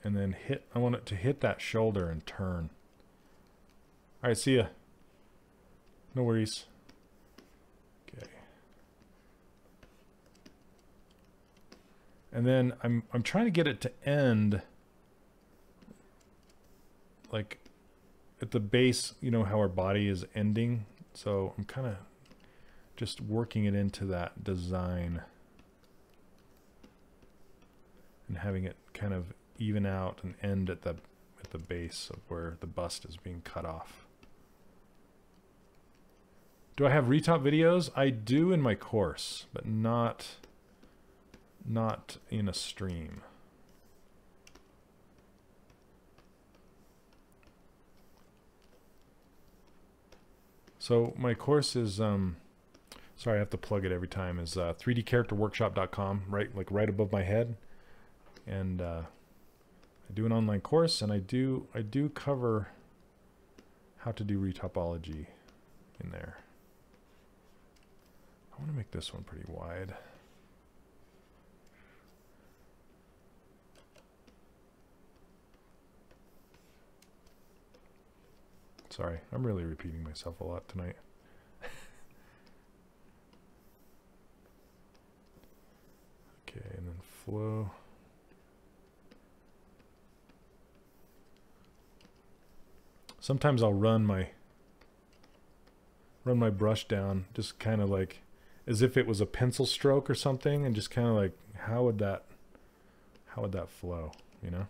And then I want it to hit that shoulder and turn. All right, see ya. No worries. Okay. And then I'm trying to get it to end like at the base, you know how our body is ending. So I'm kind of just working it into that design and having it kind of even out and end at at the base of where the bust is being cut off. Do I have retop videos? I do in my course, but not in a stream. So my course is sorry, I have to plug it every time, is 3dcharacterworkshop.com, right above my head. And I do an online course, and I do cover how to do retopology in there. I want to make this one pretty wide. Sorry, I'm really repeating myself a lot tonight. Okay, and then flow. Sometimes I'll run my brush down, just kind of like as if it was a pencil stroke or something, and just kind of like how would that flow, you know?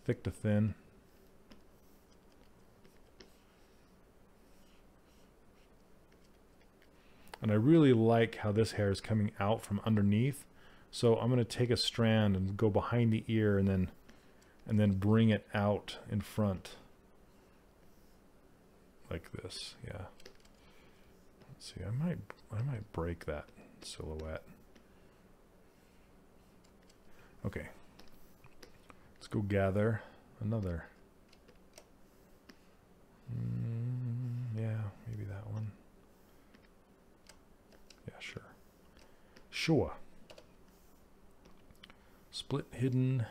Thick to thin. And I really like how this hair is coming out from underneath. So I'm going to take a strand and go behind the ear and then bring it out in front. Like this, yeah. Let's see, I might break that silhouette. Okay. Let's go gather another. Yeah, maybe that one. Yeah, sure. Sure. Split hidden.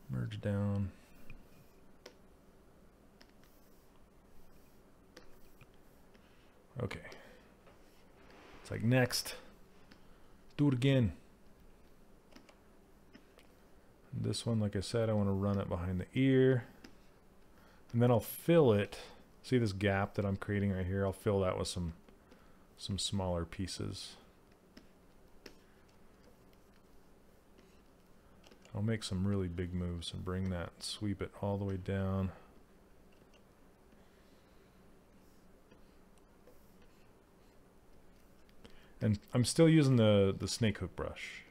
Merge down. Okay. It's like next. Do it again. And this one, like I said, I want to run it behind the ear. And then I'll fill it. See this gap that I'm creating right here? I'll fill that with some smaller pieces. I'll make some really big moves and bring that, sweep it all the way down. And I'm still using the snake hook brush.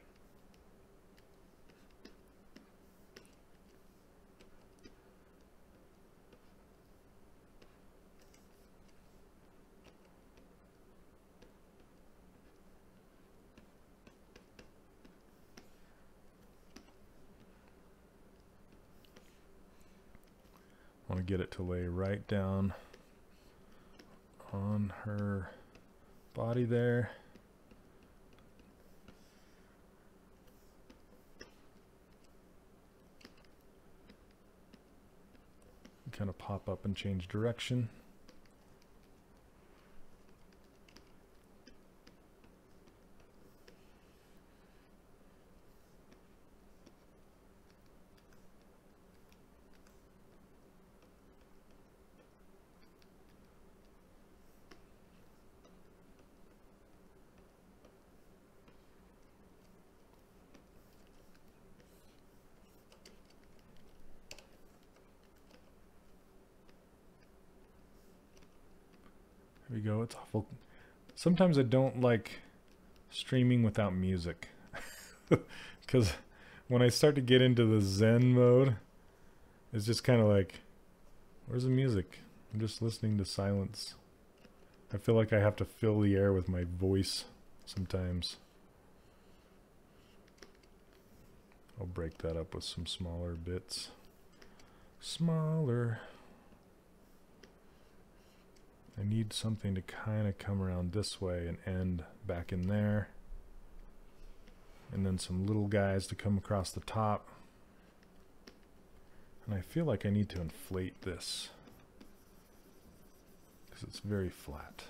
I want to get it to lay right down on her body there. Kind of pop up and change direction. There we go. It's awful. Sometimes I don't like streaming without music. Because when I start to get into the Zen mode, it's just kind of like, where's the music? I'm just listening to silence. I feel like I have to fill the air with my voice sometimes. I'll break that up with some smaller bits. Smaller. I need something to kind of come around this way and end back in there. And then some little guys to come across the top. And I feel like I need to inflate this because it's very flat.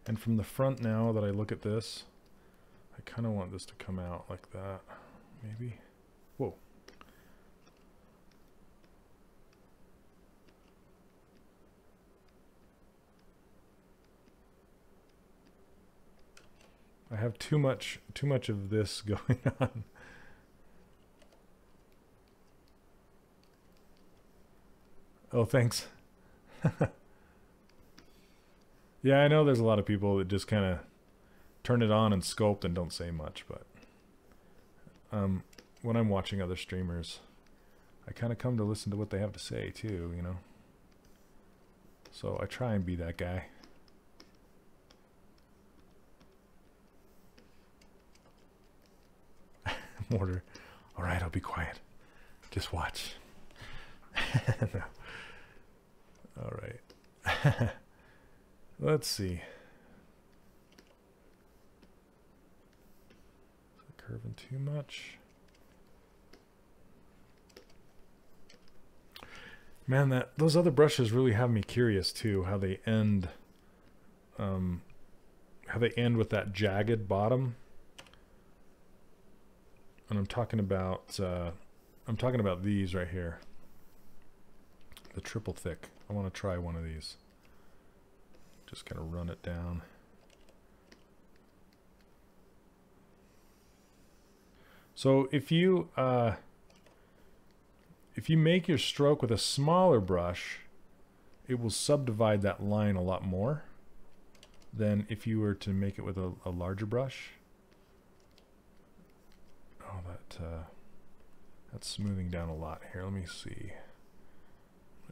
And from the front now that I look at this, I kind of want this to come out like that, maybe. have too much of this going on. Oh, thanks. Yeah, I know there's a lot of people that just kind of turn it on and sculpt and don't say much, but when I'm watching other streamers, I kind of come to listen to what they have to say too, you know? So I try and be that guy. Mortar. All right, I'll be quiet. Just watch. No. All right. Let's see. Is it curving too much? Man, those other brushes really have me curious too, how they end with that jagged bottom. And I'm talking about these right here. The triple thick. I want to try one of these. Just kind of run it down. So if you make your stroke with a smaller brush, it will subdivide that line a lot more than if you were to make it with a larger brush. Oh, that's smoothing down a lot here. Let me see.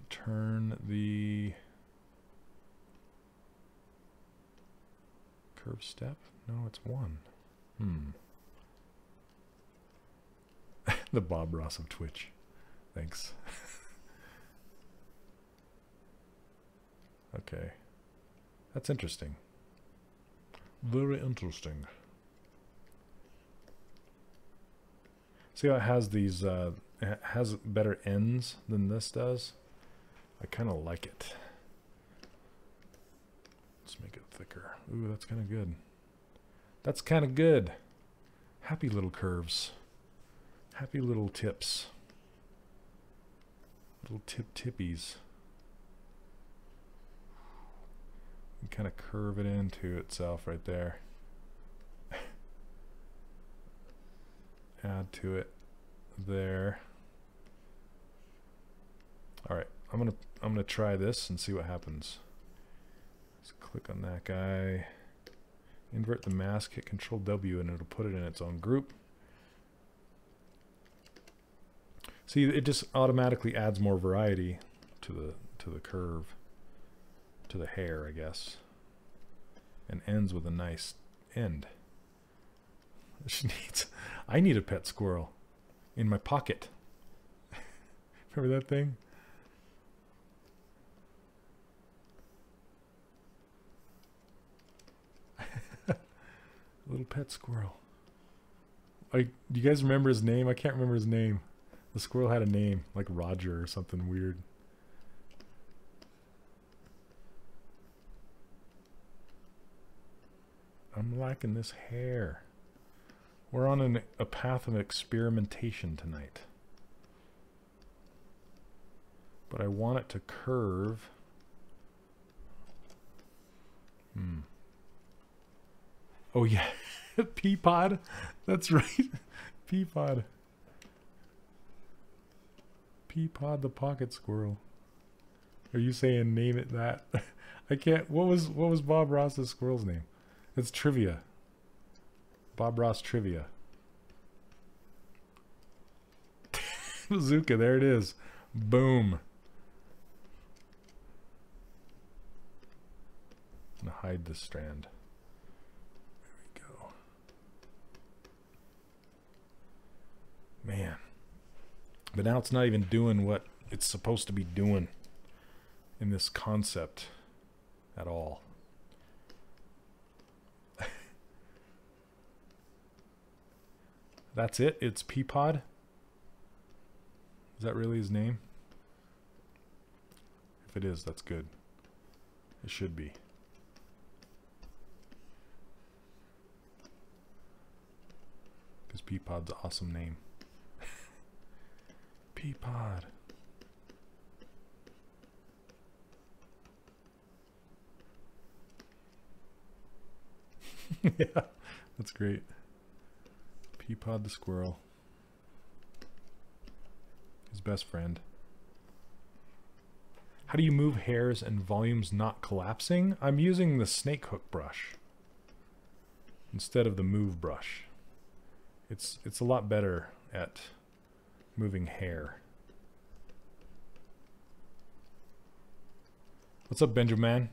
Turn the curve step. No, it's one. The Bob Ross of Twitch. Thanks. Okay. That's interesting. Very interesting. See how it has these, it has better ends than this does? I kind of like it. Let's make it thicker. Ooh, that's kind of good. That's kind of good. Happy little curves. Happy little tips. Little tippies. You kind of curve it into itself right there. Add to it there. All right, I'm gonna try this and see what happens. Let's click on that guy. Invert the mask. Hit Control W, and it'll put it in its own group. See, it just automatically adds more variety to the curve, to the hair, I guess, and ends with a nice end. I need a pet squirrel in my pocket. Remember that thing? Little pet squirrel. Do you guys remember his name? I can't remember his name. The squirrel had a name, like Roger or something weird. I'm liking this hair. We're on a path of experimentation tonight. But I want it to curve. Oh yeah, Peapod. That's right. Peapod. Peapod the pocket squirrel. Are you saying name it that? I can't. What was Bob Ross's squirrel's name? It's Trivia. Bob Ross Trivia. Bazooka, there it is. Boom. I'm gonna hide this strand. There we go. Man. But now it's not even doing what it's supposed to be doing in this concept at all. That's it? It's Peapod? Is that really his name? If it is, that's good. It should be. Because Peapod's an awesome name. Peapod. Yeah, That's great. Peapod the squirrel. His best friend. How do you move hairs and volumes not collapsing? I'm using the snake hook brush instead of the move brush. It's a lot better at moving hair. What's up, Benjamin?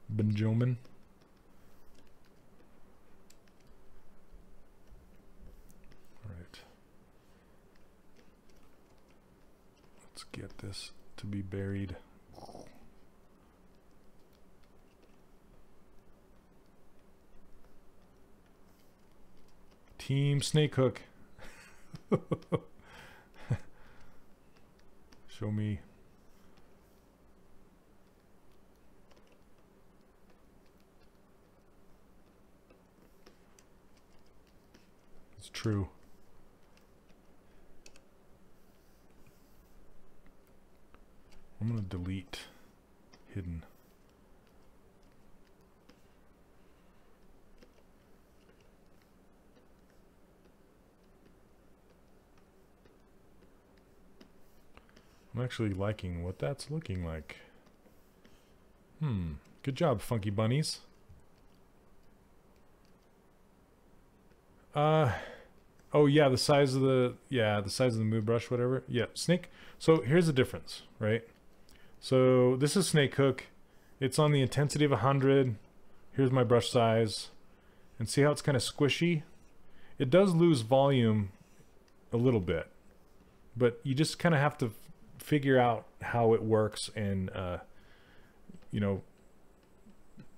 Benjamin. All right. Let's get this to be buried. Team Snake Hook. Show me. It's true. I'm going to delete hidden. I'm actually liking what that's looking like. Good job, Funky Bunnies. Oh yeah, the size of the move brush, whatever. Yeah, snake. So here's the difference, right? So this is snake hook. It's on the intensity of 100. Here's my brush size. And see how it's kind of squishy? It does lose volume a little bit, but you just kind of have to figure out how it works and you know,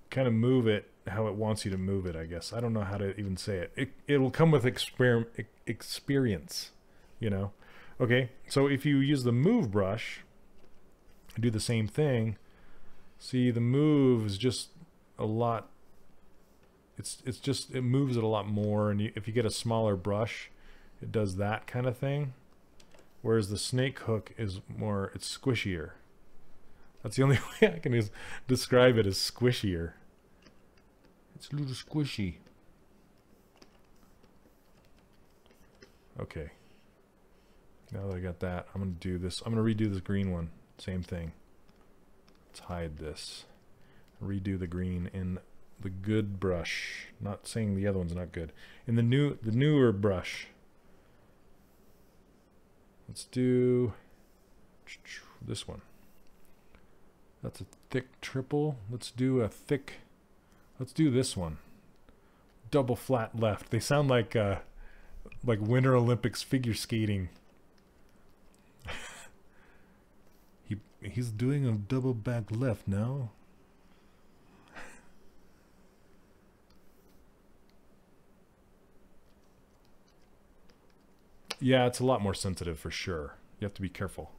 kind of move it how it wants you to move it, I guess. I don't know how to even say it. It'll come with experience, you know. Okay, so if you use the move brush, do the same thing. See, the move is just a lot. It moves it a lot more, and if you get a smaller brush, it does that kind of thing. Whereas the snake hook is more, it's squishier. That's the only way I can describe it, as squishier. It's a little squishy. Okay. Now that I got that, I'm going to do this. I'm going to redo this green one. Same thing. Let's hide this. Redo the green in the good brush. Not saying the other one's not good. In the newer brush. Let's do this one. That's a thick triple. Let's do this one. Double flat left. They sound like Winter Olympics figure skating. He's doing a double back left now. Yeah, it's a lot more sensitive for sure. You have to be careful.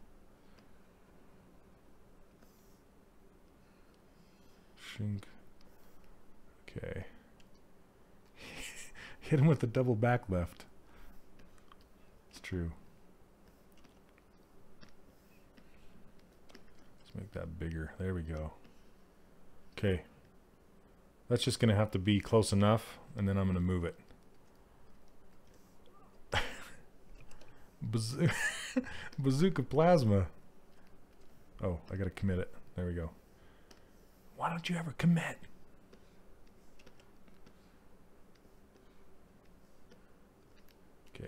Shrink. Okay. Hit him with the double back left. It's true. Let's make that bigger. There we go. Okay. That's just going to have to be close enough, and then I'm going to move it. Bazooka plasma. Oh, I gotta commit it. There we go. Why don't you ever commit? Okay,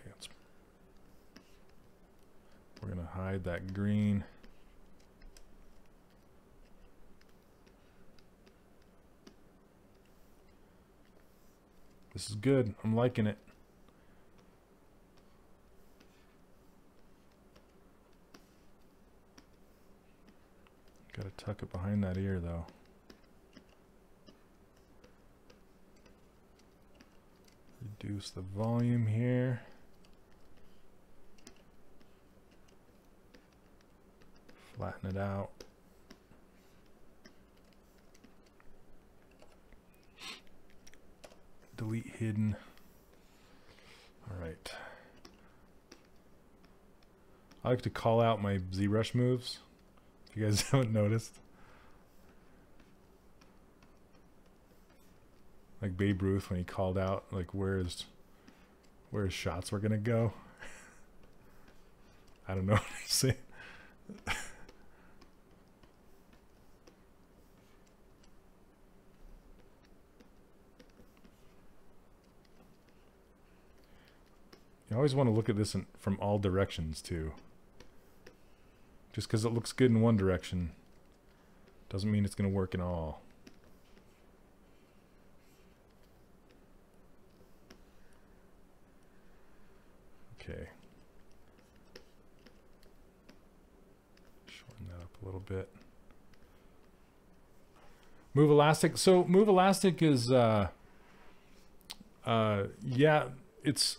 we're gonna hide that green. This is good. I'm liking it. Gotta tuck it behind that ear though. Reduce the volume here. Flatten it out. Delete hidden. All right. I like to call out my ZBrush moves, if you guys haven't noticed. Like Babe Ruth when he called out like where his shots were gonna go. I don't know what I say. You always want to look at this from all directions too. Just because it looks good in one direction doesn't mean it's going to work in all. Okay. Shorten that up a little bit. Move elastic. So move elastic is yeah, it's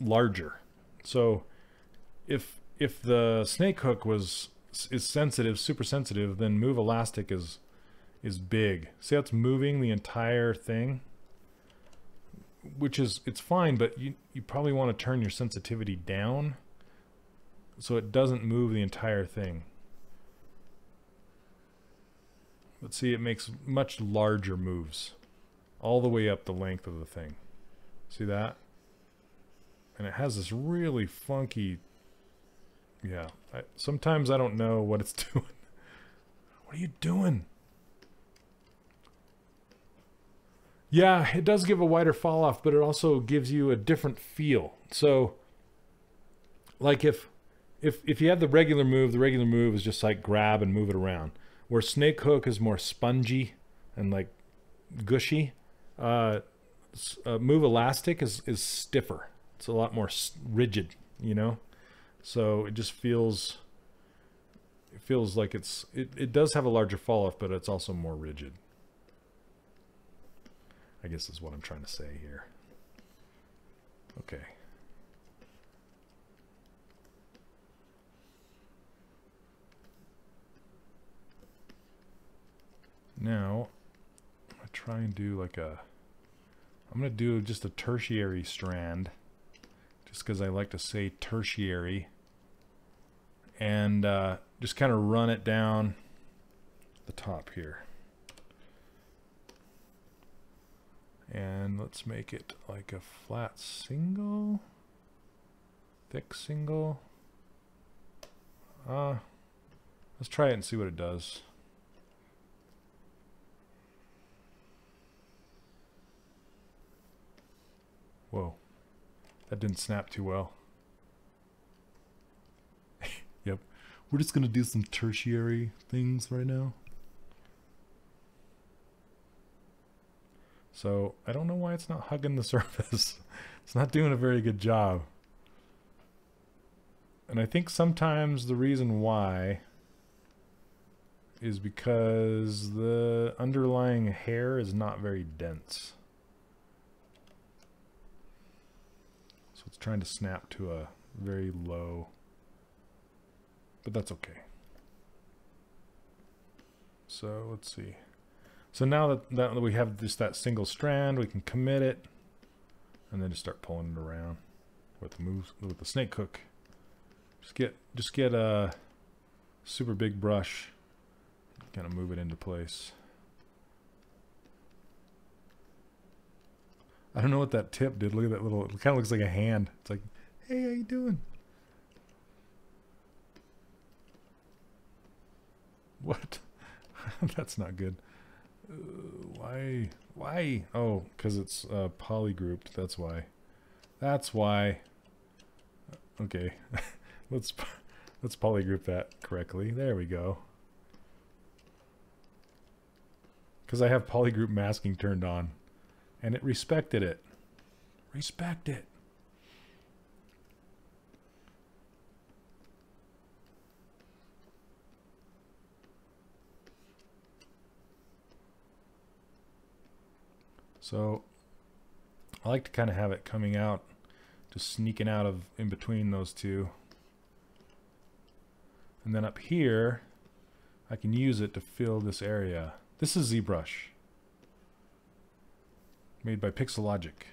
larger. So if the snake hook is sensitive, super sensitive, then move elastic is big. See how it's moving the entire thing? Which is, it's fine, but you probably want to turn your sensitivity down so it doesn't move the entire thing. But see, it makes much larger moves all the way up the length of the thing. See that? And it has this really funky, yeah. Sometimes I don't know what it's doing. What are you doing? Yeah, it does give a wider fall off, but it also gives you a different feel. So, like if you have the regular move is just like grab and move it around. Where snake hook is more spongy and like gushy. Move elastic is stiffer. It's a lot more rigid, you know? So it just feels, like it does have a larger fall off, but it's also more rigid. I guess is what I'm trying to say here. Okay. Now, I'm going to try and do like I'm going to do just a tertiary strand. Just because I like to say tertiary, and just kind of run it down the top here. And let's make it like a flat single, thick single. Let's try it and see what it does. Whoa. That didn't snap too well. Yep. We're just going to do some tertiary things right now. So, I don't know why it's not hugging the surface. It's not doing a very good job. And I think sometimes the reason why is because the underlying hair is not very dense. So it's trying to snap to a very low, but that's okay. So let's see. So now that we have just that single strand, we can commit it and then just start pulling it around with the snake hook. Just get a super big brush, kind of move it into place. I don't know what that tip did. Look at that little, it kind of looks like a hand. It's like, hey, how you doing? What? That's not good. Why? Oh, because it's polygrouped. That's why. That's why. Okay. let's polygroup that correctly. There we go. Because I have polygroup masking turned on. And it respected it. Respect it. So I like to kind of have it coming out, just sneaking out of in between those two. And then up here, I can use it to fill this area. This is ZBrush, made by Pixelogic.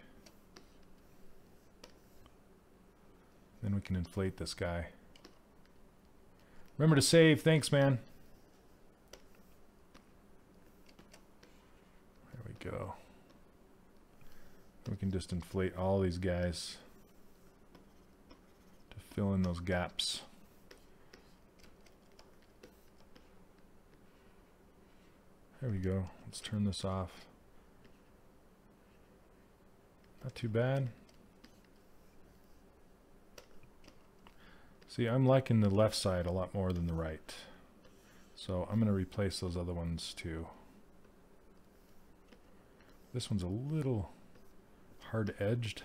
Then we can inflate this guy. Remember to save. Thanks, man. There we go. We can just inflate all these guys to fill in those gaps. There we go. Let's turn this off. Not too bad. See, I'm liking the left side a lot more than the right. So I'm going to replace those other ones too. This one's a little hard-edged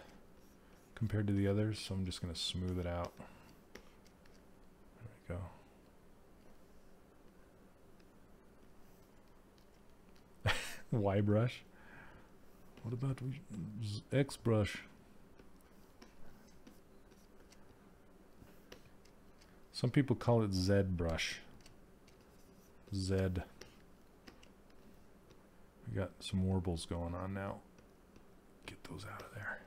compared to the others, so I'm just going to smooth it out. There we go. Y brush? What about X brush? Some people call it Zbrush. Z. We got some warbles going on now. Get those out of there.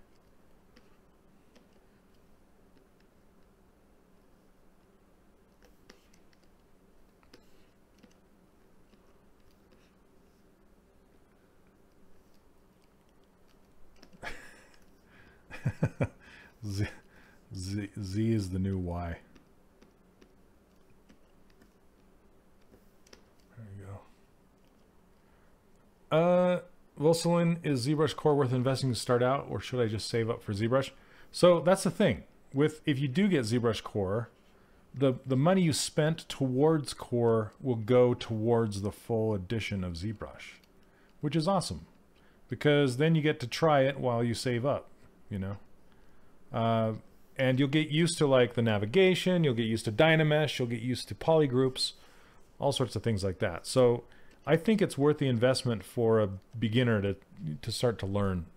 Z is the new Y. There you go. Olson, is ZBrush Core worth investing to start out, or should I just save up for ZBrush? So that's the thing. If you do get ZBrush Core, the money you spent towards Core will go towards the full edition of ZBrush, which is awesome, because then you get to try it while you save up, you know. And you'll get used to like the navigation, you'll get used to Dynamesh, you'll get used to polygroups, all sorts of things like that. So I think it's worth the investment for a beginner to start to learn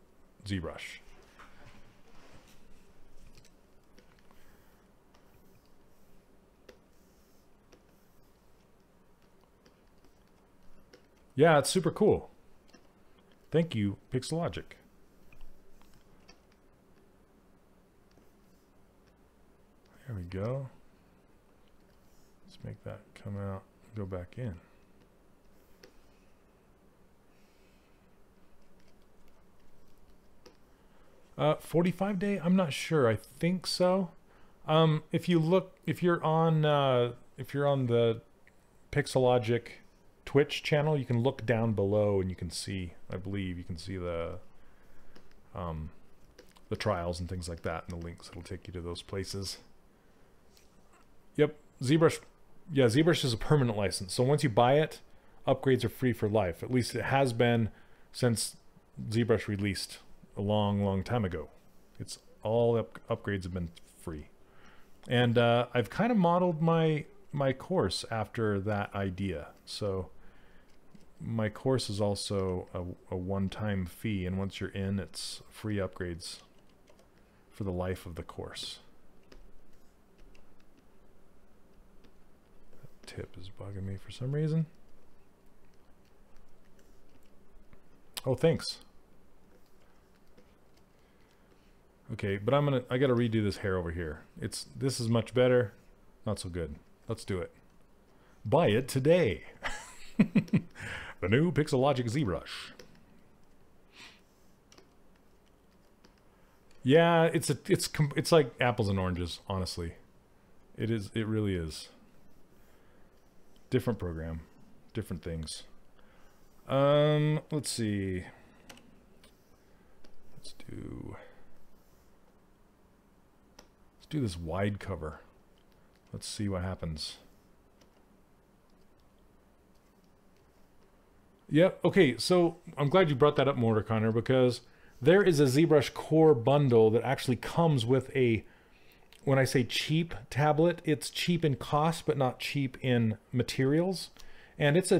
ZBrush. Yeah, it's super cool. Thank you, Pixelogic. There we go. Let's make that come out, go back in. Uh, 45 day? I'm not sure. I think so. If you look, if you're on the Pixelogic Twitch channel, you can look down below and you can see, I believe you can see the trials and things like that, and the links. It'll take you to those places. Yep, ZBrush. Yeah, ZBrush is a permanent license. So once you buy it, upgrades are free for life. At least it has been since ZBrush released a long, long time ago. It's all upgrades have been free. And I've kind of modeled my course after that idea. So my course is also a one-time fee, and once you're in, it's free upgrades for the life of the course. Tip is bugging me for some reason. Oh, thanks. Okay, but I gotta redo this hair over here. This is much better. Not so good. Let's do it. Buy it today. The new Pixelogic ZBrush. Yeah, it's like apples and oranges, honestly. It really is. Different program, different things. Let's see. Let's do this wide cover. Let's see what happens. Yep. Okay. So I'm glad you brought that up, Mortar Connor, because there is a ZBrush Core bundle that actually comes with a, when I say cheap tablet, it's cheap in cost, but not cheap in materials. And it's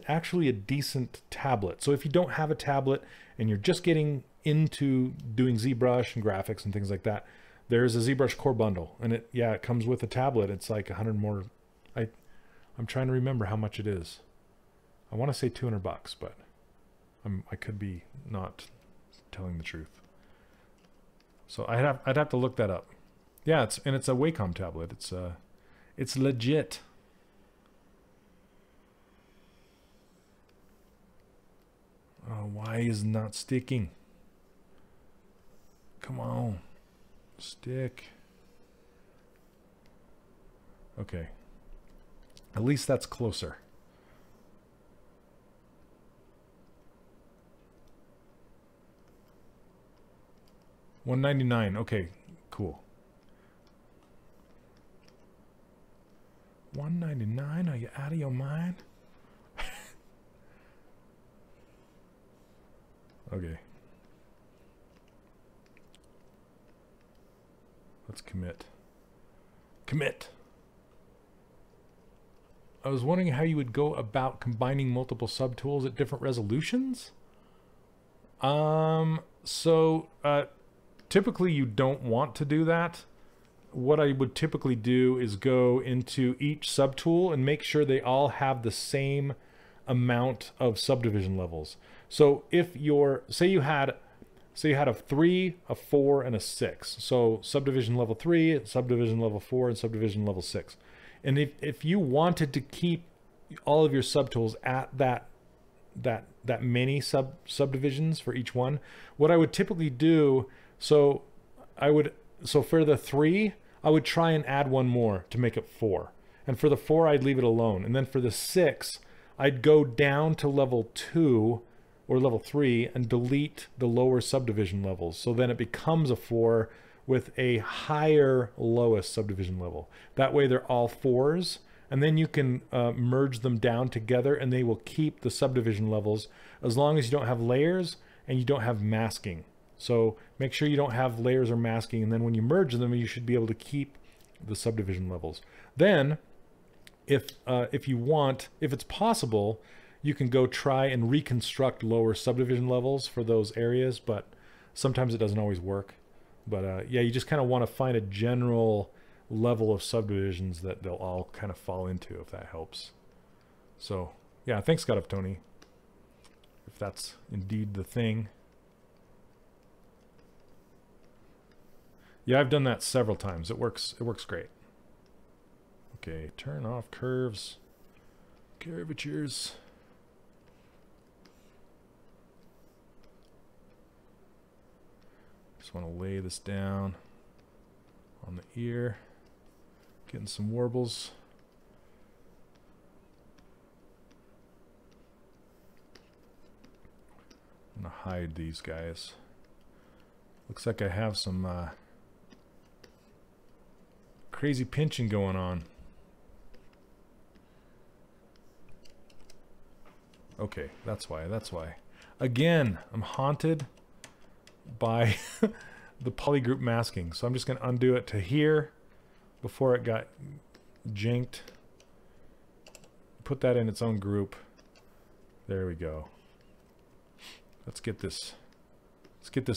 actually a decent tablet. So if you don't have a tablet and you're just getting into doing ZBrush and graphics and things like that, there's a ZBrush Core bundle, and it comes with a tablet. It's like 100 more. I'm trying to remember how much it is. I want to say 200 bucks, but I could be not telling the truth. So I'd have to look that up. Yeah, it's a Wacom tablet. It's legit. Why is it not sticking? Come on. Stick. Okay. At least that's closer. $1.99. Okay, cool. $1.99? Are you out of your mind? Okay. Let's commit. Commit! I was wondering how you would go about combining multiple subtools at different resolutions? Typically you don't want to do that. What I would typically do is go into each subtool and make sure they all have the same amount of subdivision levels. So if say you had a 3, a 4, and a 6. So subdivision level 3, subdivision level 4, and subdivision level 6. And if you wanted to keep all of your subtools at that many subdivisions for each one, what I would typically do, so for the 3, I would try and add one more to make it 4. And for the 4, I'd leave it alone. And then for the 6, I'd go down to level 2 or level 3 and delete the lower subdivision levels. So then it becomes a 4 with a higher lowest subdivision level. That way they're all 4s, and then you can merge them down together and they will keep the subdivision levels as long as you don't have layers and you don't have masking. So make sure you don't have layers or masking, and then when you merge them, you should be able to keep the subdivision levels. Then if it's possible, you can go try and reconstruct lower subdivision levels for those areas, but sometimes it doesn't always work. But yeah, you just kind of want to find a general level of subdivisions that they'll all kind of fall into, if that helps. So yeah, thanks God Up Tony, if that's indeed the thing. Yeah, I've done that several times. It works great. Okay, turn off curves, curvatures. Just want to lay this down on the ear, getting some warbles. I'm gonna hide these guys. Looks like I have some crazy pinching going on. Okay, that's why. Again, I'm haunted by the polygroup masking. So I'm just going to undo it to here before it got jinked. Put that in its own group. There we go. Let's get this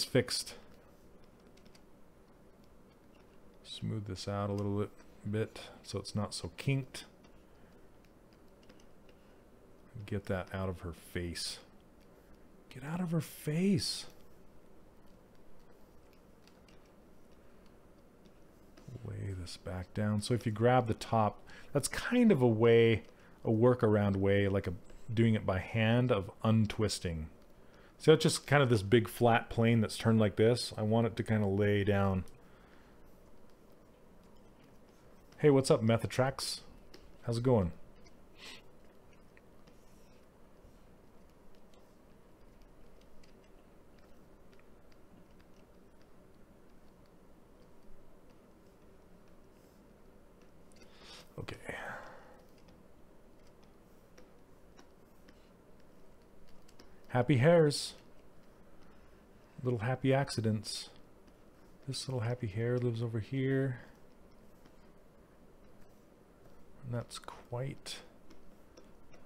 fixed. Smooth this out a little bit so it's not so kinked. Get that out of her face. Get out of her face. Lay this back down. So if you grab the top, that's kind of a workaround way, like doing it by hand, of untwisting. So it's just kind of this big flat plane that's turned like this. I want it to kind of lay down. Hey, what's up, Methatrax? How's it going? Okay. Happy hairs. Little happy accidents. This little happy hair lives over here. And that's quite...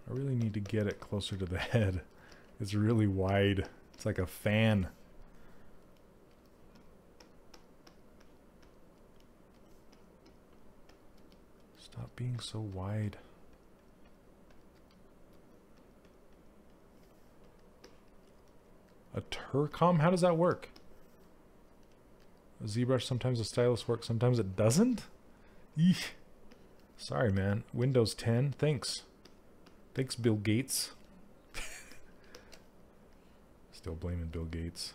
I really need to get it closer to the head. It's really wide. It's like a fan. Stop being so wide. A Turcom? How does that work? A ZBrush, sometimes a stylus works, sometimes it doesn't? Eesh. Sorry, man. Windows 10. Thanks. Thanks, Bill Gates. Still blaming Bill Gates.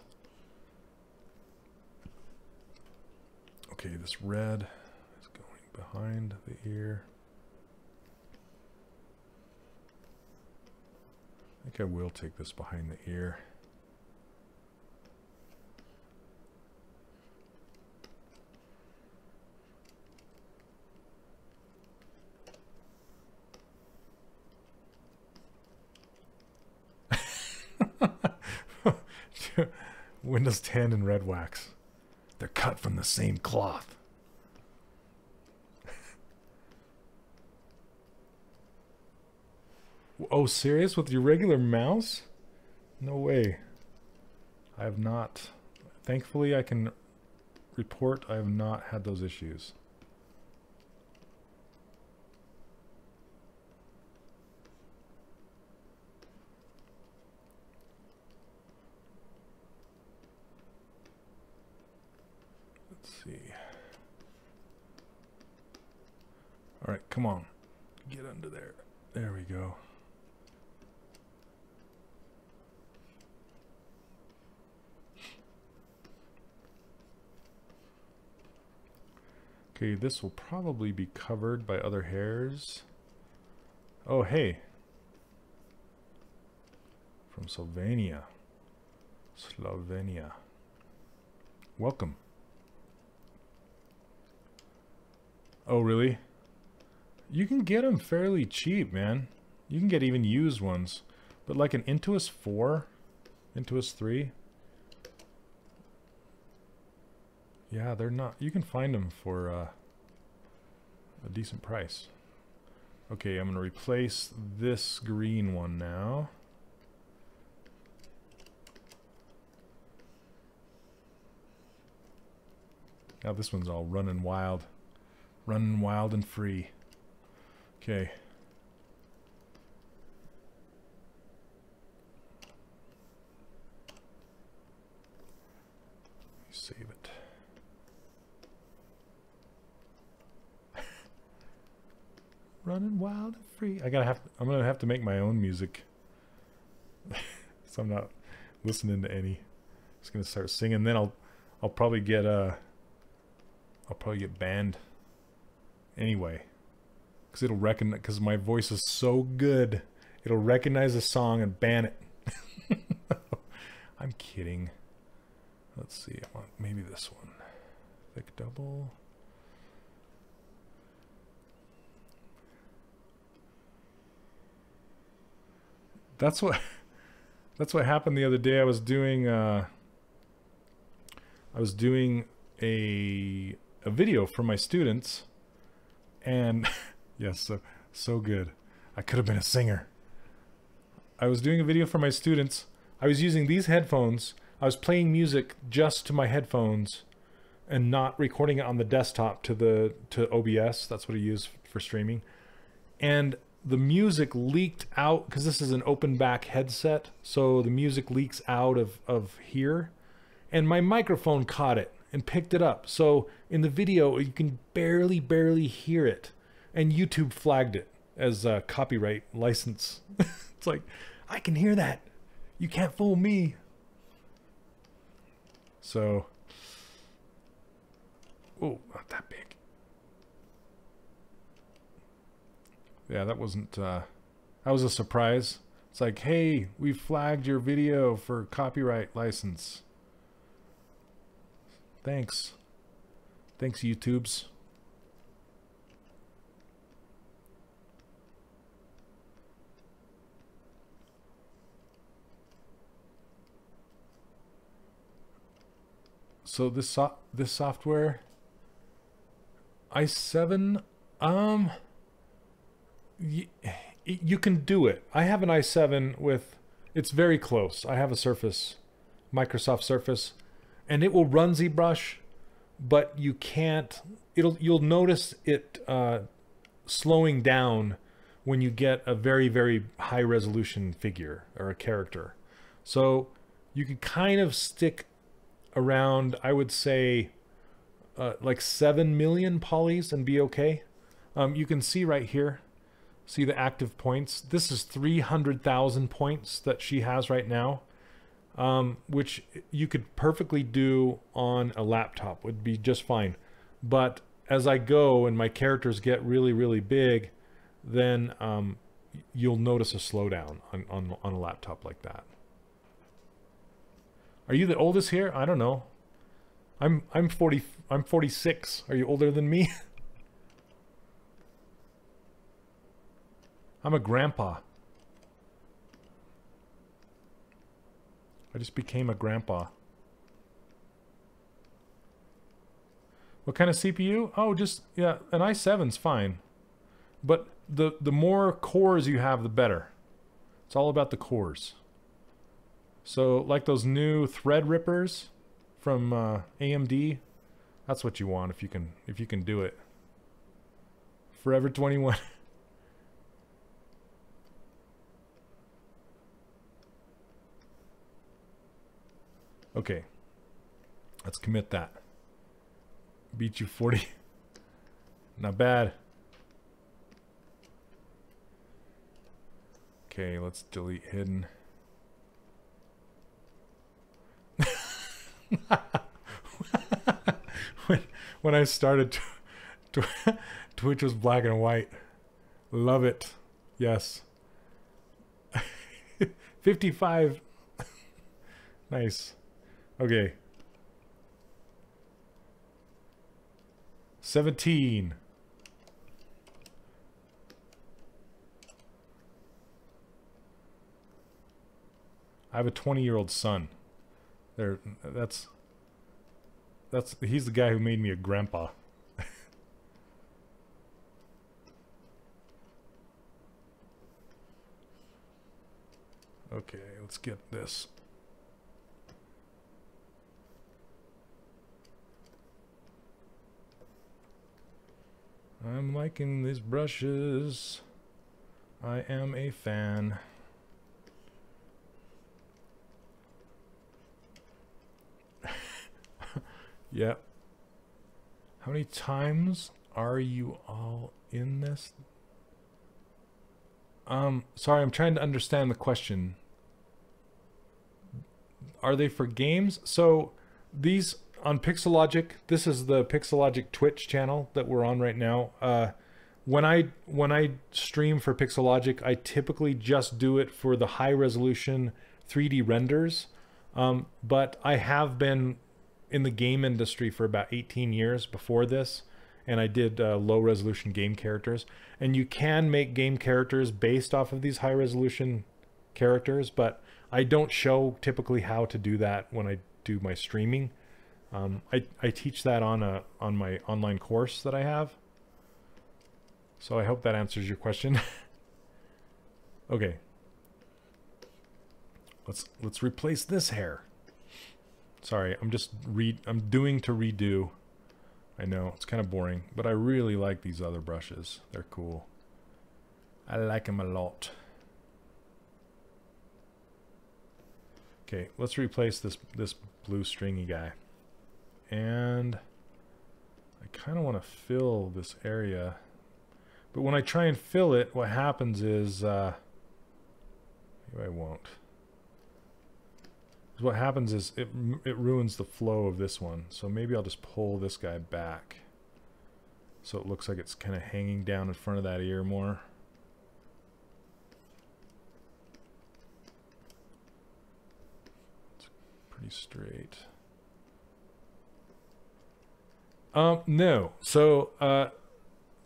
Okay, this red is going behind the ear. I think I will take this behind the ear. Windows 10 and red wax. They're cut from the same cloth. Oh, serious? With your regular mouse? No way. I have not. Thankfully, I can report I have not had those issues. Let's see. All right, come on. Get under there. There we go. Okay, this will probably be covered by other hairs. Oh, hey. From Slovenia. Slovenia. Welcome. Oh, really? You can get them fairly cheap, man. You can get even used ones. But like an Intuos 4, Intuos 3. Yeah, they're not. You can find them for a decent price. Okay, I'm going to replace this green one now. Now this one's all running wild. Running wild and free. Okay. Save it. Running wild and free. I'm gonna have to make my own music. So I'm not listening to any. Just gonna start singing. Then I'll probably get banned anyway, because it'll recognize, because my voice is so good, it'll recognize a song and ban it. I'm kidding. Let's see. I want maybe this one. Thick double. That's what happened the other day. I was doing a video for my students, and yes, so good. I could have been a singer. I was doing a video for my students. I was using these headphones. I was playing music just to my headphones and not recording it on the desktop to OBS. That's what I use for streaming. And the music leaked out, because this is an open back headset, so the music leaks out of here, and my microphone caught it and picked it up. So in the video you can barely hear it, and YouTube flagged it as a copyright license. It's like, I can hear that, you can't fool me. So, oh, not that big. Yeah, that wasn't, that was a surprise. It's like, hey, we flagged your video for copyright license. Thanks. Thanks, YouTubes. So this software, i7, you can do it. I have an i7 with, it's very close. I have a Surface, Microsoft Surface, and it will run ZBrush, but you can't, you'll notice it slowing down when you get a very high resolution figure or a character. So you can kind of stick around, I would say, like 7 million polys and be okay. You can see right here, see the active points. This is 300,000 points that she has right now. which you could perfectly do on a laptop, would be just fine. But as I go and my characters get really, really big, then you'll notice a slowdown on a laptop like that. Are you the oldest here? I don't know. I'm 46. Are you older than me? I'm a grandpa. I just became a grandpa. What kind of CPU? Oh, just, yeah, an i7's fine. But the more cores you have, the better. It's all about the cores. So, like those new Threadrippers from AMD, that's what you want if you can do it. Forever 21. Okay, let's commit that. Beat you 40. Not bad. Okay, let's delete hidden. when I started, Twitch was black and white. Love it. Yes. 55. Nice. Okay. 17. I have a 20-year-old son. He's the guy who made me a grandpa. Okay, let's get this. I'm liking these brushes. I am a fan. Yep. How many times are you all in this? Sorry, I'm trying to understand the question. Are they for games? So these on Pixelogic, this is the Pixelogic Twitch channel that we're on right now. When I stream for Pixelogic, I typically just do it for the high resolution 3D renders. But I have been in the game industry for about 18 years before this, and I did low resolution game characters. And you can make game characters based off of these high resolution characters, but I don't show typically how to do that when I do my streaming. I teach that on my online course that I have. So I hope that answers your question. Okay. Let's replace this hair. Sorry, I'm doing to redo. I know, it's kind of boring, but I really like these other brushes. They're cool. I like them a lot. Okay, let's replace this blue stringy guy. And I kind of want to fill this area. But when I try and fill it, what happens is, maybe I won't. What happens is it ruins the flow of this one. So maybe I'll just pull this guy back. So it looks like it's kind of hanging down in front of that ear more. It's pretty straight. No. So,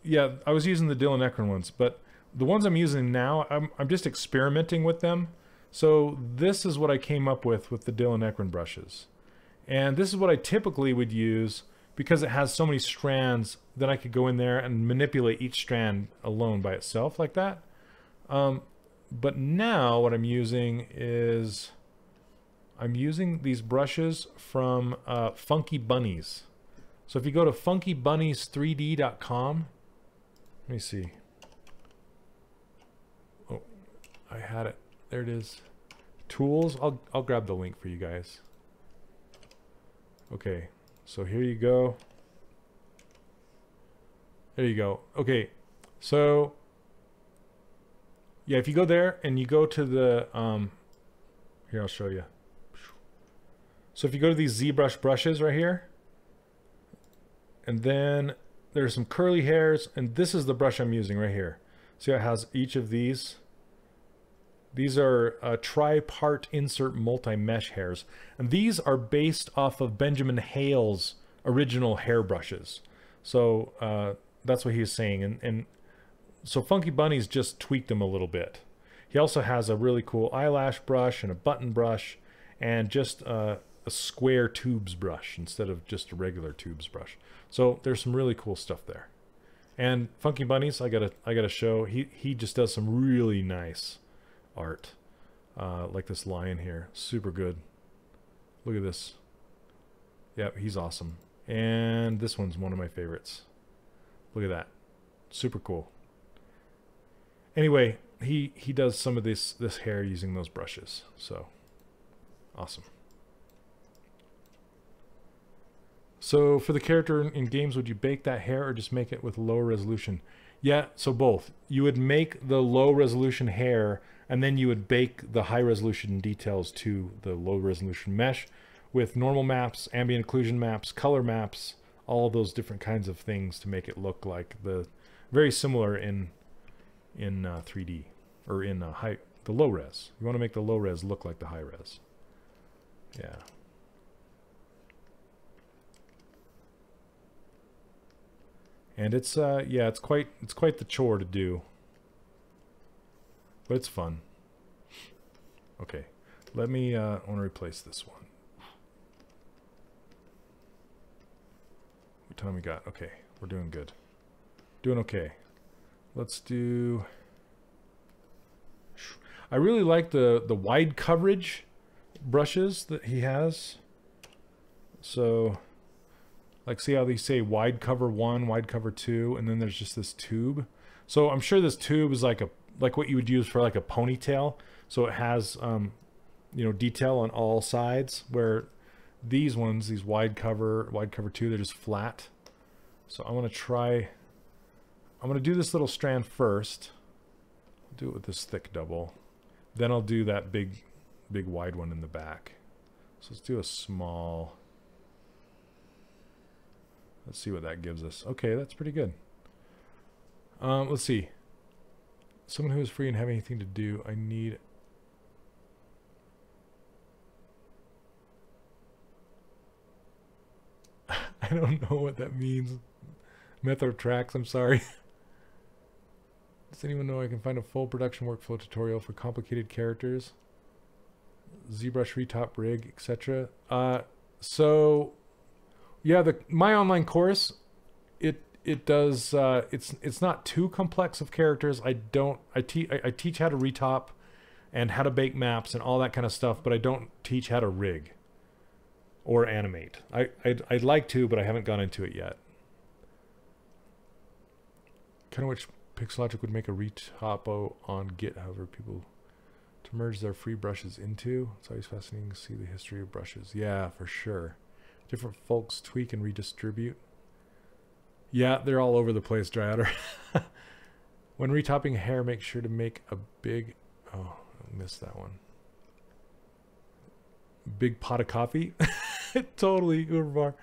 yeah, I was using the Dylan Ekron ones, but the ones I'm using now, I'm just experimenting with them. So this is what I came up with the Dylan Ekron brushes. And this is what I typically would use because it has so many strands that I could go in there and manipulate each strand alone by itself like that. But now what I'm using is I'm using these brushes from Funky Bunnies. So if you go to funkybunnies3d.com, let me see. Oh, I had it. There it is. Tools. I'll grab the link for you guys. Okay. So here you go. There you go. Okay. So yeah, if you go there and you go to the here, I'll show you. So if you go to these ZBrush brushes right here, and then there's some curly hairs, and this is the brush I'm using right here. See how it has each of these? These are tri-part insert multi-mesh hairs. And these are based off of Benjamin Hale's original hair brushes. So that's what he's saying. And so Funky Bunny's just tweaked them a little bit. He also has a really cool eyelash brush and a button brush and just a square tubes brush instead of just a regular tubes brush. So there's some really cool stuff there. And Funky Bunny's, I gotta show, he just does some really nice art. Like this lion here. Super good. Look at this. Yep, he's awesome. And this one's one of my favorites. Look at that. Super cool. Anyway, he does some of this hair using those brushes. So awesome. So for the character in games, would you bake that hair or just make it with lower resolution? Yeah, so both. You would make the low resolution hair and then you would bake the high resolution details to the low resolution mesh with normal maps, ambient occlusion maps, color maps, all of those different kinds of things to make it look like very similar in 3D or in the low res. You want to make the low res look like the high res. Yeah. And it's yeah, it's quite the chore to do. But it's fun. Okay. Let me I want to replace this one. What time we got? Okay, we're doing good. Doing okay. Let's do, I really like the wide coverage brushes that he has. So like, see how they say wide cover 1, wide cover 2, and then there's just this tube. So I'm sure this tube is like what you would use for like a ponytail. So it has you know, detail on all sides, where these ones, these wide cover 2, they're just flat. So I'm gonna do this little strand first. I'll do it with this thick double. Then I'll do that big wide one in the back. So let's do a small. Let's see what that gives us. Okay, that's pretty good. Let's see. Someone who is free and have anything to do. I need. I don't know what that means. Method tracks, I'm sorry. Does anyone know I can find a full production workflow tutorial for complicated characters? ZBrush retop rig, etc. So yeah, my online course, it does it's not too complex of characters. I teach how to retop and how to bake maps and all that kind of stuff, but I don't teach how to rig or animate. I'd like to, but I haven't gone into it yet. Kind of which Pixelogic would make a retopo on Git, however, people to merge their free brushes into. It's always fascinating to see the history of brushes. Yeah, for sure. Different folks tweak and redistribute. Yeah, they're all over the place, Dryadder. When retopping hair, make sure to make a big... Oh, I missed that one. Big pot of coffee. Totally, Uberbar.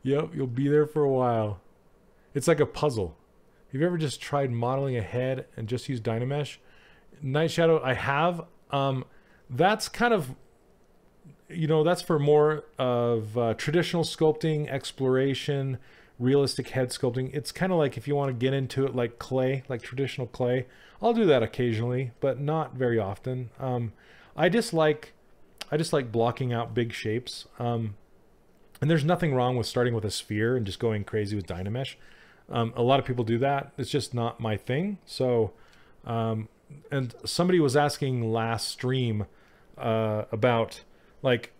Yep, you'll be there for a while. It's like a puzzle. Have you ever just tried modeling a head and just use Dynamesh? Night Shadow, I have. That's kind of, you know, that's for more of traditional sculpting, exploration, realistic head sculpting. It's kind of like if you want to get into it like clay, like traditional clay. I'll do that occasionally, but not very often. I just like blocking out big shapes. And there's nothing wrong with starting with a sphere and just going crazy with Dynamesh. A lot of people do that. It's just not my thing. So, and somebody was asking last stream about like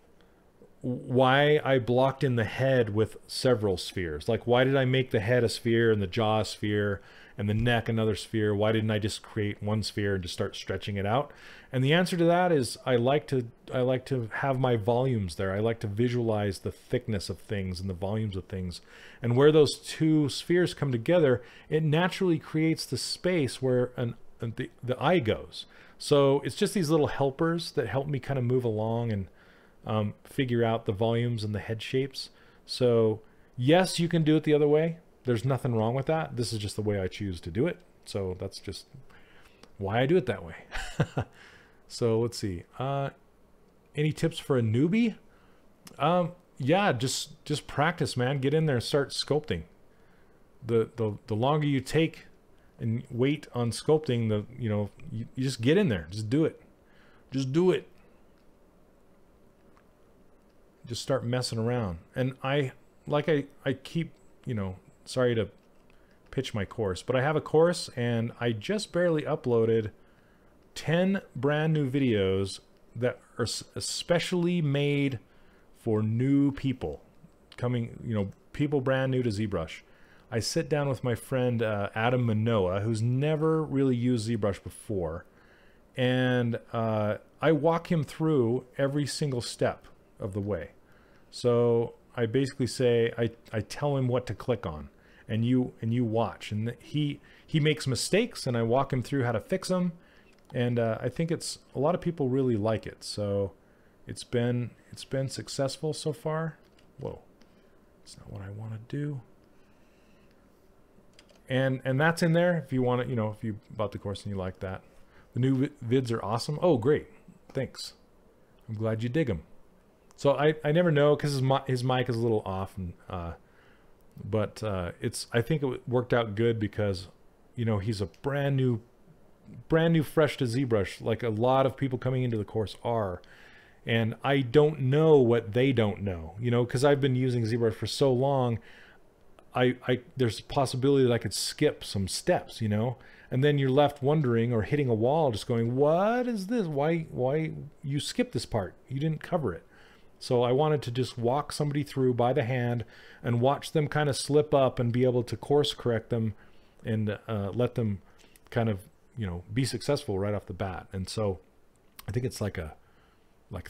why I blocked in the head with several spheres. Like, why did I make the head a sphere and the jaw a sphere and the neck another sphere? Why didn't I just create one sphere and just start stretching it out? And the answer to that is I like to have my volumes there. I like to visualize the thickness of things and the volumes of things. And where those two spheres come together, it naturally creates the space where the eye goes. So it's just these little helpers that help me kind of move along. And figure out the volumes and the head shapes. So yes, you can do it the other way. There's nothing wrong with that. This is just the way I choose to do it. So that's just why I do it that way. So let's see. Any tips for a newbie? Yeah, just practice, man. Get in there and start sculpting. The longer you take and wait on sculpting, you just get in there. Just do it. Just do it. Just start messing around. And I keep, sorry to pitch my course, but I have a course and I just barely uploaded 10 brand new videos that are especially made for new people coming, people brand new to ZBrush. I sit down with my friend Adam Manoa, who's never really used ZBrush before, and I walk him through every single step of the way. So I basically say, I tell him what to click on, and you watch, and he makes mistakes, and I walk him through how to fix them, and I think a lot of people really like it. So it's been successful so far. Whoa, that's not what I want to do. And that's in there if you want to, if you bought the course and you like that. The new vids are awesome. Oh, great. Thanks. I'm glad you dig them. So I never know because his mic is a little off, and but I think it worked out good because he's a brand new fresh to ZBrush, like a lot of people coming into the course are, and I don't know what they don't know, because I've been using ZBrush for so long. There's a possibility that I could skip some steps, and then you're left wondering or hitting a wall, just going, what is this? Why you skipped this part? You didn't cover it. So I wanted to just walk somebody through by the hand and watch them kind of slip up and be able to course correct them and let them kind of, be successful right off the bat. And so I think it's like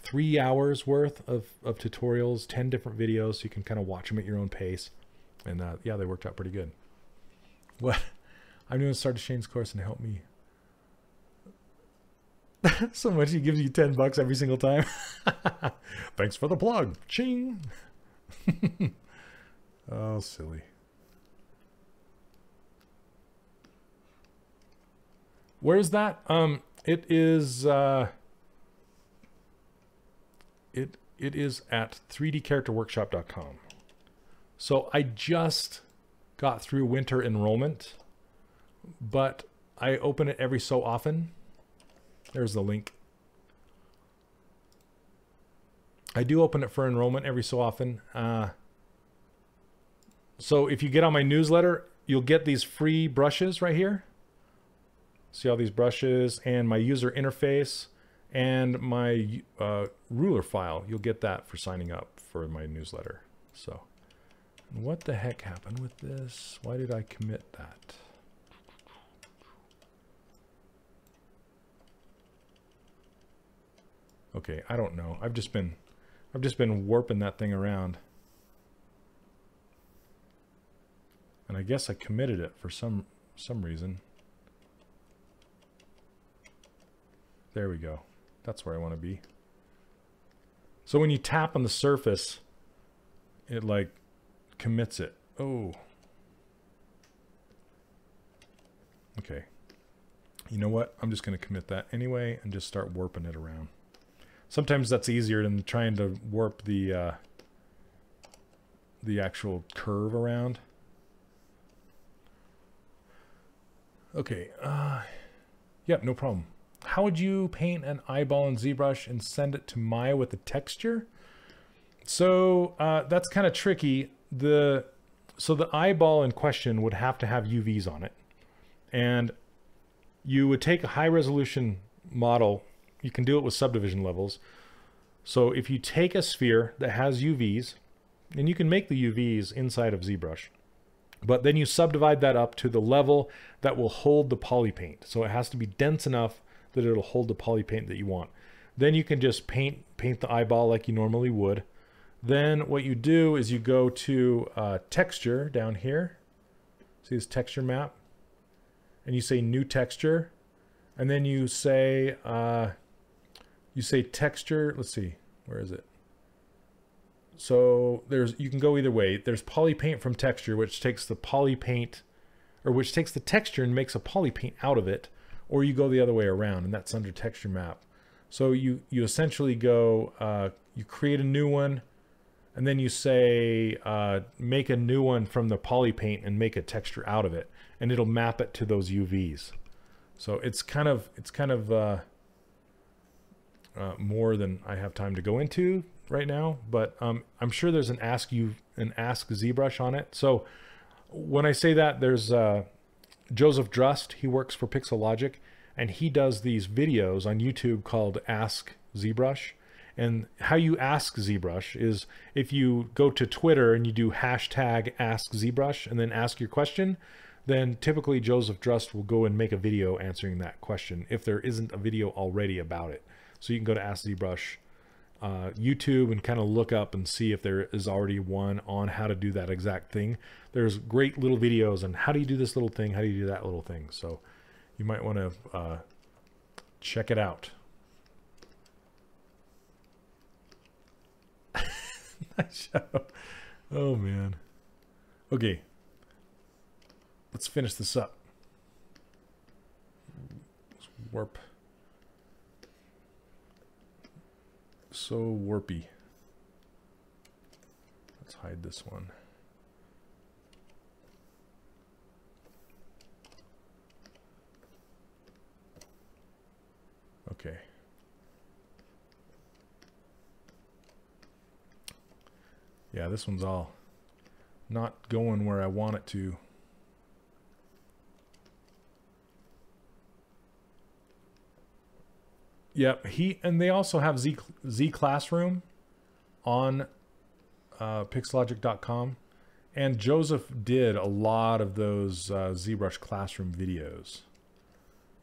3 hours worth of tutorials, 10 different videos, so you can kind of watch them at your own pace. And yeah, they worked out pretty good. What? I'm going to start Shane's course and help me. So much he gives you $10 every single time. Thanks for the plug. Ching. Oh, silly. Where's that? It is it is at 3dcharacterworkshop.com. So I just got through winter enrollment, but I open it every so often. There's the link. I do open it for enrollment every so often. So if you get on my newsletter, you'll get these free brushes right here. See all these brushes and my user interface and my ruler file. You'll get that for signing up for my newsletter. So what the heck happened with this? Why did I commit that? Okay, I don't know. I've just been warping that thing around. And I guess I committed it for some reason. There we go. That's where I want to be. So when you tap on the surface, it like commits it. Oh. Okay. You know what? I'm just going to commit that anyway and just start warping it around. Sometimes that's easier than trying to warp the actual curve around. Okay. Yep, no problem. How would you paint an eyeball in ZBrush and send it to Maya with the texture? So that's kind of tricky. So the eyeball in question would have to have UVs on it, and you would take a high resolution model. You can do it with subdivision levels. So if you take a sphere that has UVs, and you can make the UVs inside of ZBrush, but then you subdivide that up to the level that will hold the poly paint. So it has to be dense enough that it'll hold the poly paint that you want. Then you can just paint the eyeball like you normally would. Then what you do is you go to texture down here. See this texture map? And you say new texture. And then you say texture. Let's see, where is it? So you can go either way. There's poly paint from texture, which takes the poly paint, or which takes the texture and makes a poly paint out of it, or you go the other way around, and that's under texture map. So you essentially go, you create a new one, and then you say make a new one from the poly paint and make a texture out of it, and it'll map it to those UVs. So it's kind of more than I have time to go into right now, but I'm sure there's an Ask ZBrush on it. So when I say that, there's Joseph Drust. He works for Pixelogic, and he does these videos on YouTube called Ask ZBrush. And how you ask ZBrush is if you go to Twitter and you do hashtag Ask ZBrush and then ask your question, then typically Joseph Drust will go and make a video answering that question if there isn't a video already about it. So you can go to Ask ZBrush YouTube and kind of look up and see if there is already one on how to do that exact thing. There's great little videos on how do you do this little thing, how do you do that little thing. So you might want to check it out. Nice show. Oh man. Okay. Let's finish this up. Let's warp. So warpy. Let's hide this one. Okay. Yeah, this one's all not going where I want it to. Yep, and they also have Z Classroom on pixelogic.com, and Joseph did a lot of those ZBrush Classroom videos.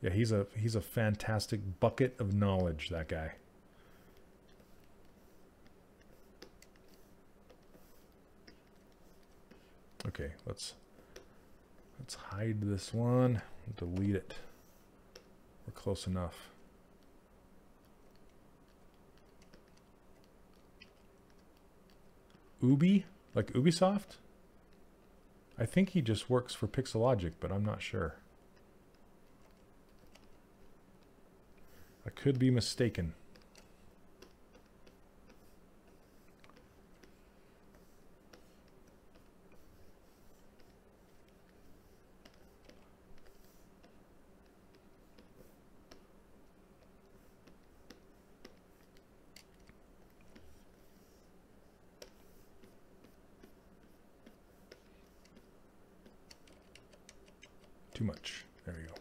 Yeah, he's a fantastic bucket of knowledge, that guy. Okay, let's hide this one, delete it. We're close enough. Ubi, like Ubisoft? I think he just works for Pixelogic, but I'm not sure. I could be mistaken. Too much. There we go.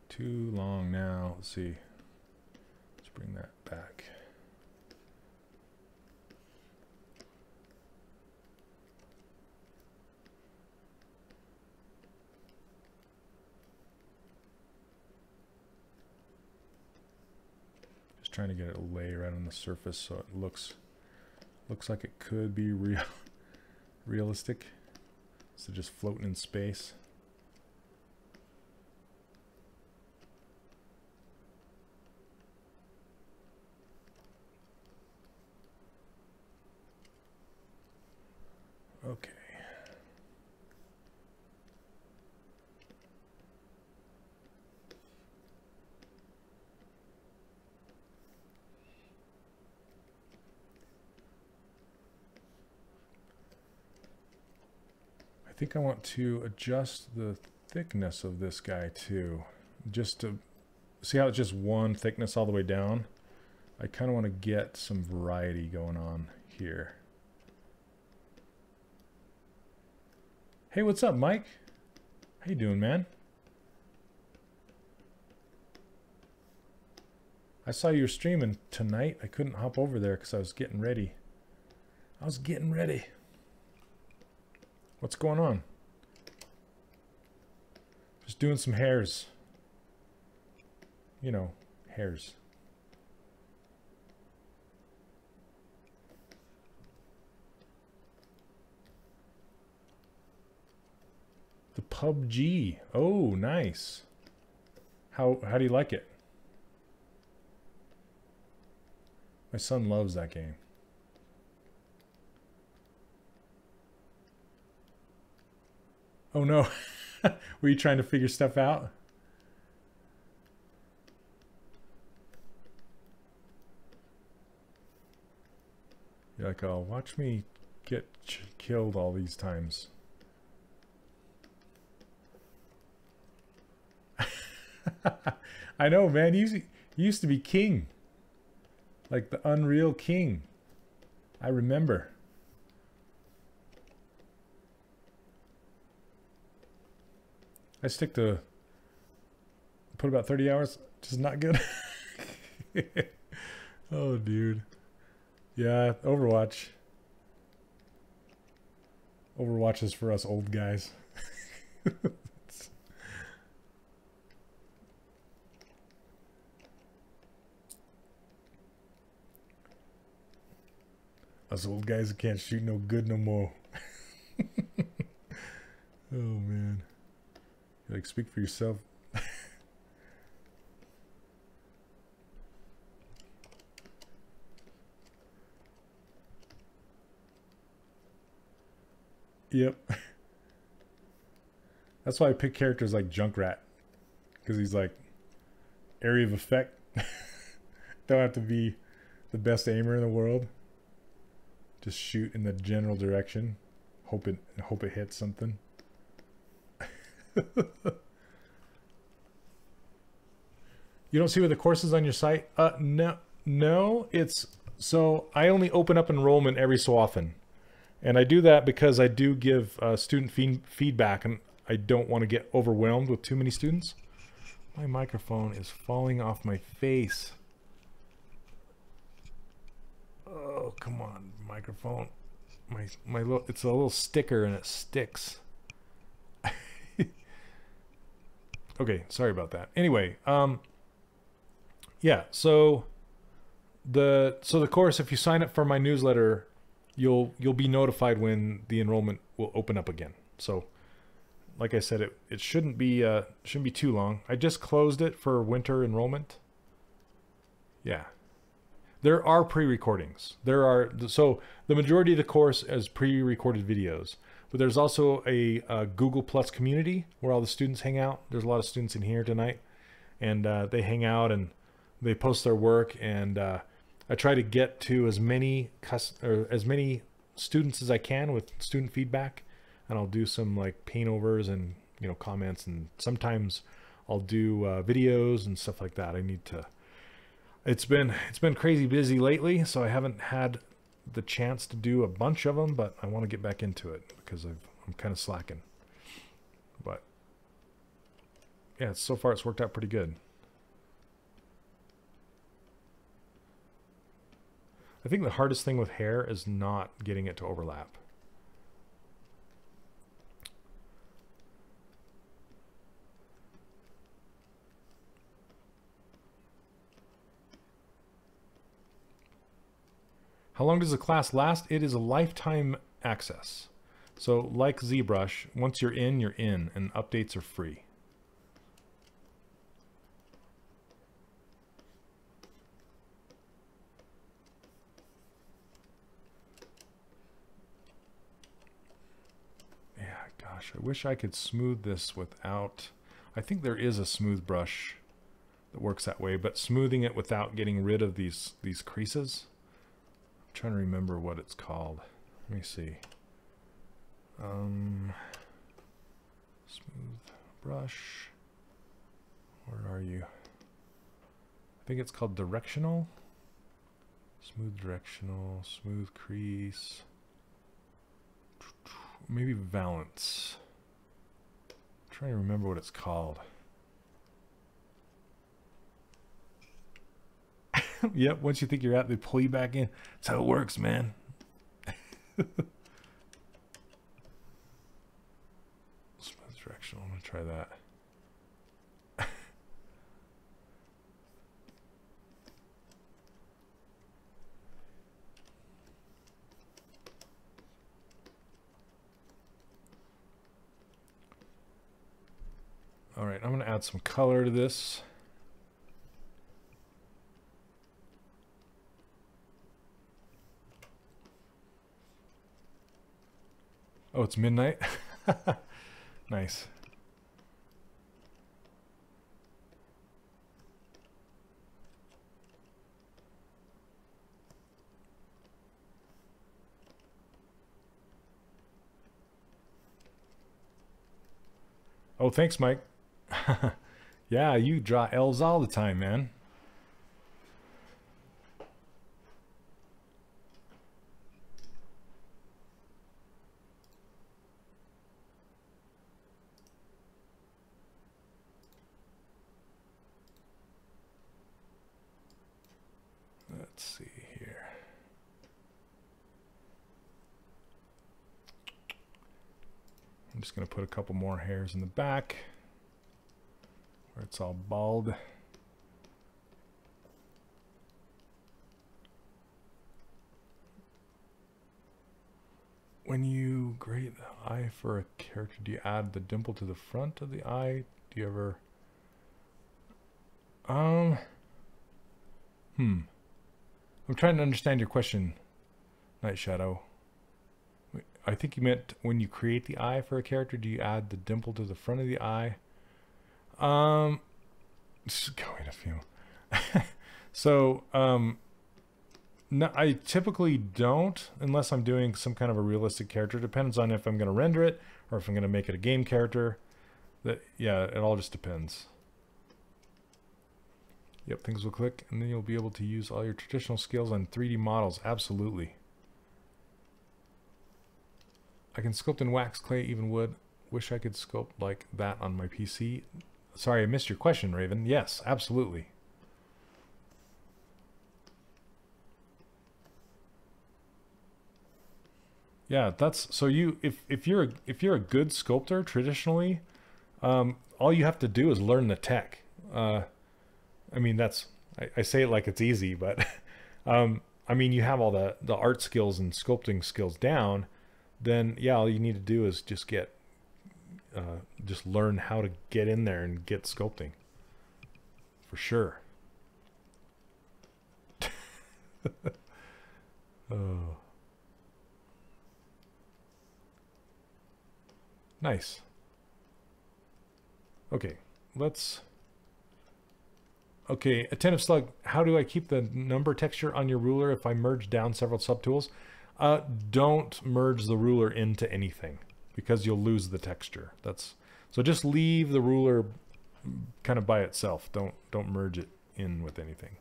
Too long now. Let's see. Let's bring that back. Trying to get it a layer right on the surface so it looks like it could be realistic. So just floating in space. Okay. I think I want to adjust the thickness of this guy too, just to see how it's just one thickness all the way down. I kind of want to get some variety going on here. Hey, what's up, Mike? How you doing, man? I saw you were streaming tonight. I couldn't hop over there because I was getting ready. What's going on? Just doing some hairs. you know, hairs. The PUBG. Oh, nice. How do you like it? My son loves that game. Oh no. Were you trying to figure stuff out? You're like, oh, watch me get killed all these times. I know, man. You used to be king. Like the Unreal King. I remember. I stick to put about 30 hours. Just not good. Oh, dude. Yeah, Overwatch. Overwatch is for us old guys. Us old guys who can't shoot no good no more. Oh, man. You're like, speak for yourself. Yep. That's why I pick characters like Junkrat. Because he's like, area of effect. Don't have to be the best aimer in the world. Just shoot in the general direction. Hope it hits something. You don't see what the course is on your site? No. It's so I only open up enrollment every so often, and I do that because I do give student feedback, and I don't want to get overwhelmed with too many students. My microphone is falling off my face. Oh, come on, microphone. My little, it's a little sticker and it sticks. Okay, sorry about that. Anyway, yeah, so the course, if you sign up for my newsletter, you'll be notified when the enrollment will open up again. So like I said, it shouldn't be too long. I just closed it for winter enrollment. Yeah. There are pre-recordings. So the majority of the course is pre-recorded videos, but there's also a Google Plus community where all the students hang out. There's a lot of students in here tonight, and they hang out and they post their work. And I try to get to as many students as I can with student feedback, and I'll do some like paint overs and comments, and sometimes I'll do videos and stuff like that. I need to. It's been crazy busy lately, so I haven't had the chance to do a bunch of them, but I want to get back into it because I'm kind of slacking. But yeah, so far it's worked out pretty good. I think the hardest thing with hair is not getting it to overlap. How long does the class last? It is a lifetime access. So like ZBrush, once you're in, and updates are free. Yeah, gosh, I wish I could smooth this without... I think there is a smooth brush that works that way, but smoothing it without getting rid of these creases. Trying to remember what it's called. Let me see. Smooth brush. Where are you? I think it's called directional. Smooth directional, smooth crease. Maybe valance. I'm trying to remember what it's called. Yep, once you think you're out, they pull you back in. That's how it works, man. Smooth directional, I'm gonna try that. right, I'm gonna add some color to this. Oh, it's midnight. Nice. Oh, thanks, Mike. Yeah, you draw elves all the time, man. Let's see here. I'm just going to put a couple more hairs in the back where it's all bald. When you grade the eye for a character, do you add the dimple to the front of the eye? Do you ever... I'm trying to understand your question, Night Shadow. I think you meant when you create the eye for a character, do you add the dimple to the front of the eye? Just going a few. So, no, I typically don't, unless I'm doing some kind of a realistic character. Depends on if I'm going to render it or if I'm going to make it a game character. Yeah, it all just depends. Yep, things will click, and then you'll be able to use all your traditional skills on 3D models. Absolutely. I can sculpt in wax, clay, even wood. Wish I could sculpt like that on my PC. Sorry, I missed your question, Raven. Yes, absolutely. Yeah, that's so you if you're a good sculptor traditionally, all you have to do is learn the tech. I mean, I say it like it's easy, but I mean, you have all the art skills and sculpting skills down, then yeah, all you need to do is just just learn how to get in there and get sculpting. For sure. Oh. Nice. Okay, okay, attentive slug, how do I keep the number texture on your ruler if I merge down several subtools? Don't merge the ruler into anything because you'll lose the texture. So just leave the ruler kind of by itself. Don't merge it in with anything.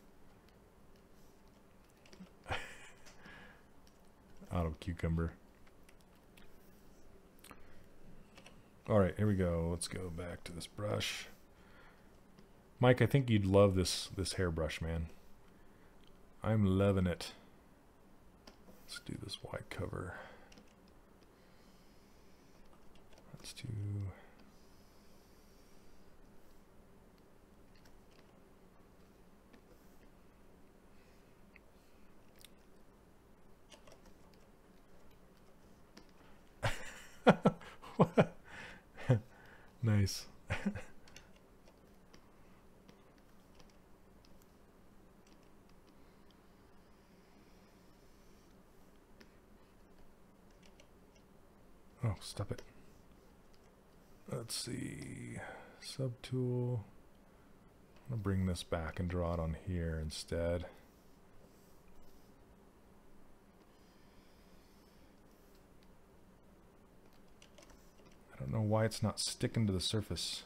Auto cucumber. All right, here we go. Let's go back to this brush. Mike, I think you'd love this hairbrush, man. I'm loving it. Let's do this white cover. Let's do... Nice. Oh, stop it. Let's see. Subtool. I'm gonna bring this back and draw it on here instead. I don't know why it's not sticking to the surface.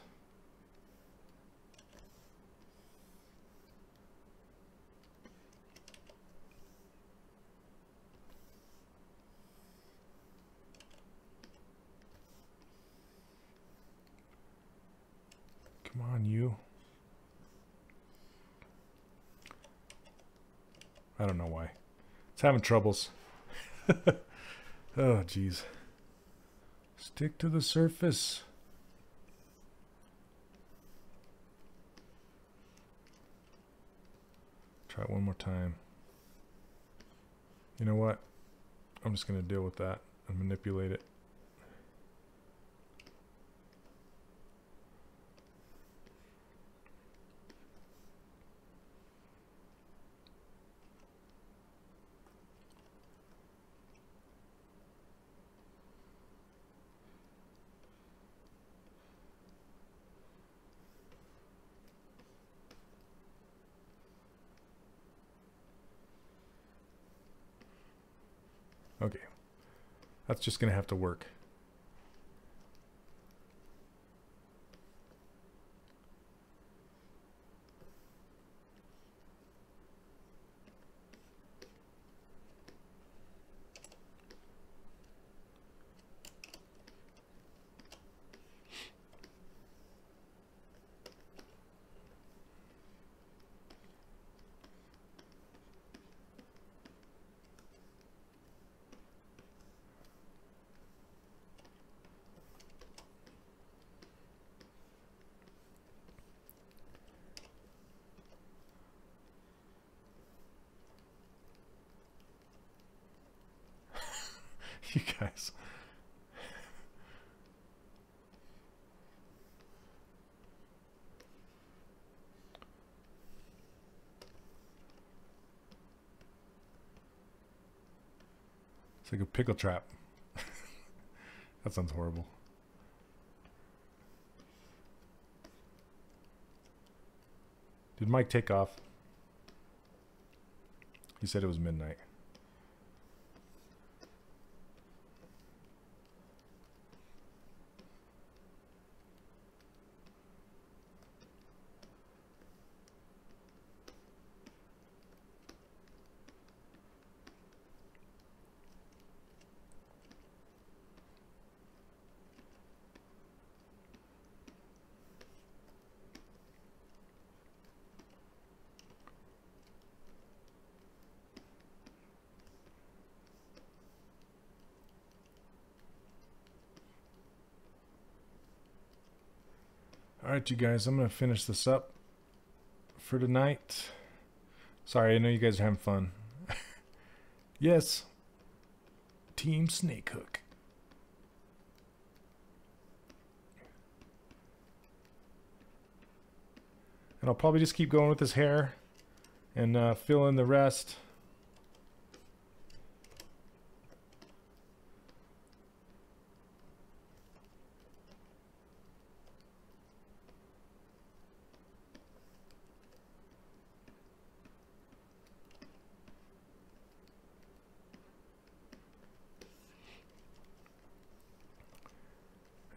Come on, you. I don't know why. It's having troubles. Oh, geez. Stick to the surface. Try it one more time. You know what? I'm just going to deal with that and manipulate it. Okay. That's just going to have to work. You guys. It's like a pickle trap. That sounds horrible. Did Mike take off? He said it was midnight. Alright, you guys, I'm going to finish this up for tonight. Sorry, I know you guys are having fun. Yes. Team Snake Hook. And I'll probably just keep going with this hair and fill in the rest.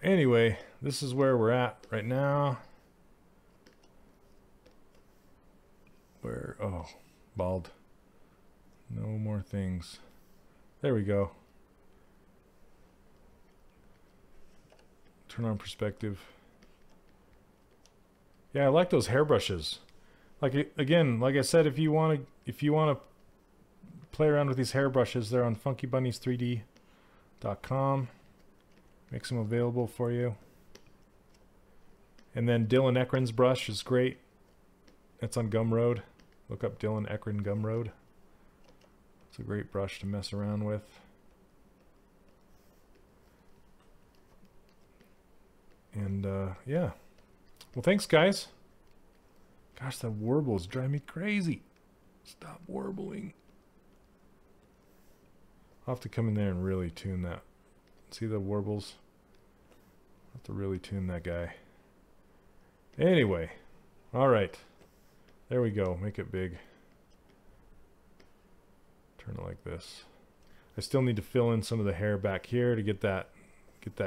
Anyway, this is where we're at right now. Where, oh, bald. No more things. There we go. Turn on perspective. Yeah, I like those hairbrushes. Like, again, like I said, if you want to play around with these hairbrushes, they're on funkybunnies3d.com. Makes them available for you. And then Dylan Ekron's brush is great. It's on Gumroad. Look up Dylan Ekron Gumroad. It's a great brush to mess around with. And yeah. Well, thanks, guys. Gosh, that warbles drive me crazy. Stop warbling. I'll have to come in there and really tune that. See the warbles? I'll have to really tune that guy. Anyway. Alright. There we go. Make it big. Turn it like this. I still need to fill in some of the hair back here to get that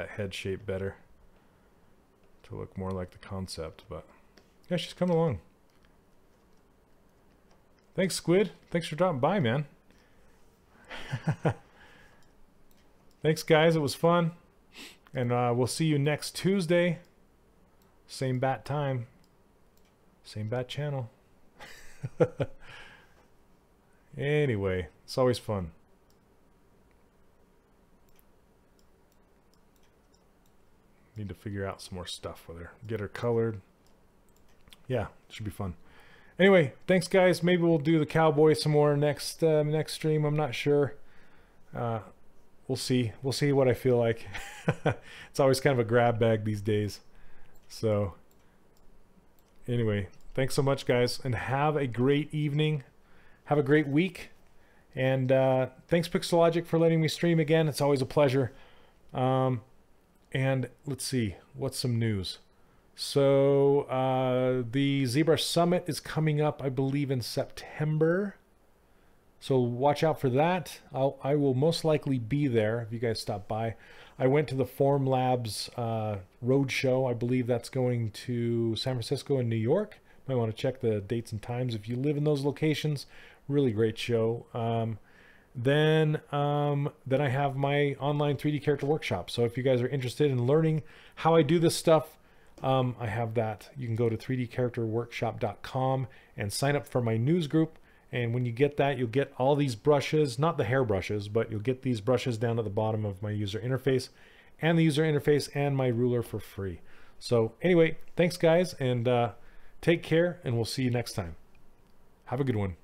head shape better. To look more like the concept, but yeah, she's coming along. Thanks, Squid. Thanks for dropping by, man. Thanks, guys. It was fun. And we'll see you next Tuesday. Same bat time. Same bat channel. Anyway, it's always fun. Need to figure out some more stuff with her. Get her colored. Yeah, it should be fun. Anyway, thanks, guys. Maybe we'll do the cowboy some more next stream. I'm not sure. We'll see. We'll see what I feel like. It's always kind of a grab bag these days. So, anyway, thanks so much, guys, and have a great evening. Have a great week. And thanks, Pixelogic, for letting me stream again. It's always a pleasure. And let's see, what's some news? So the ZBrush Summit is coming up, I believe, in September. So watch out for that. I will most likely be there if you guys stop by. I went to the Form Labs road show. I believe that's going to San Francisco and New York. Might want to check the dates and times if you live in those locations. Really great show. Then I have my online 3D character workshop. So if you guys are interested in learning how I do this stuff, I have that. You can go to 3dcharacterworkshop.com and sign up for my news group. And when you get that, you'll get all these brushes, not the hair brushes, but you'll get these brushes down at the bottom of my user interface, and the user interface and my ruler for free. So anyway, thanks guys, and take care, and we'll see you next time. Have a good one.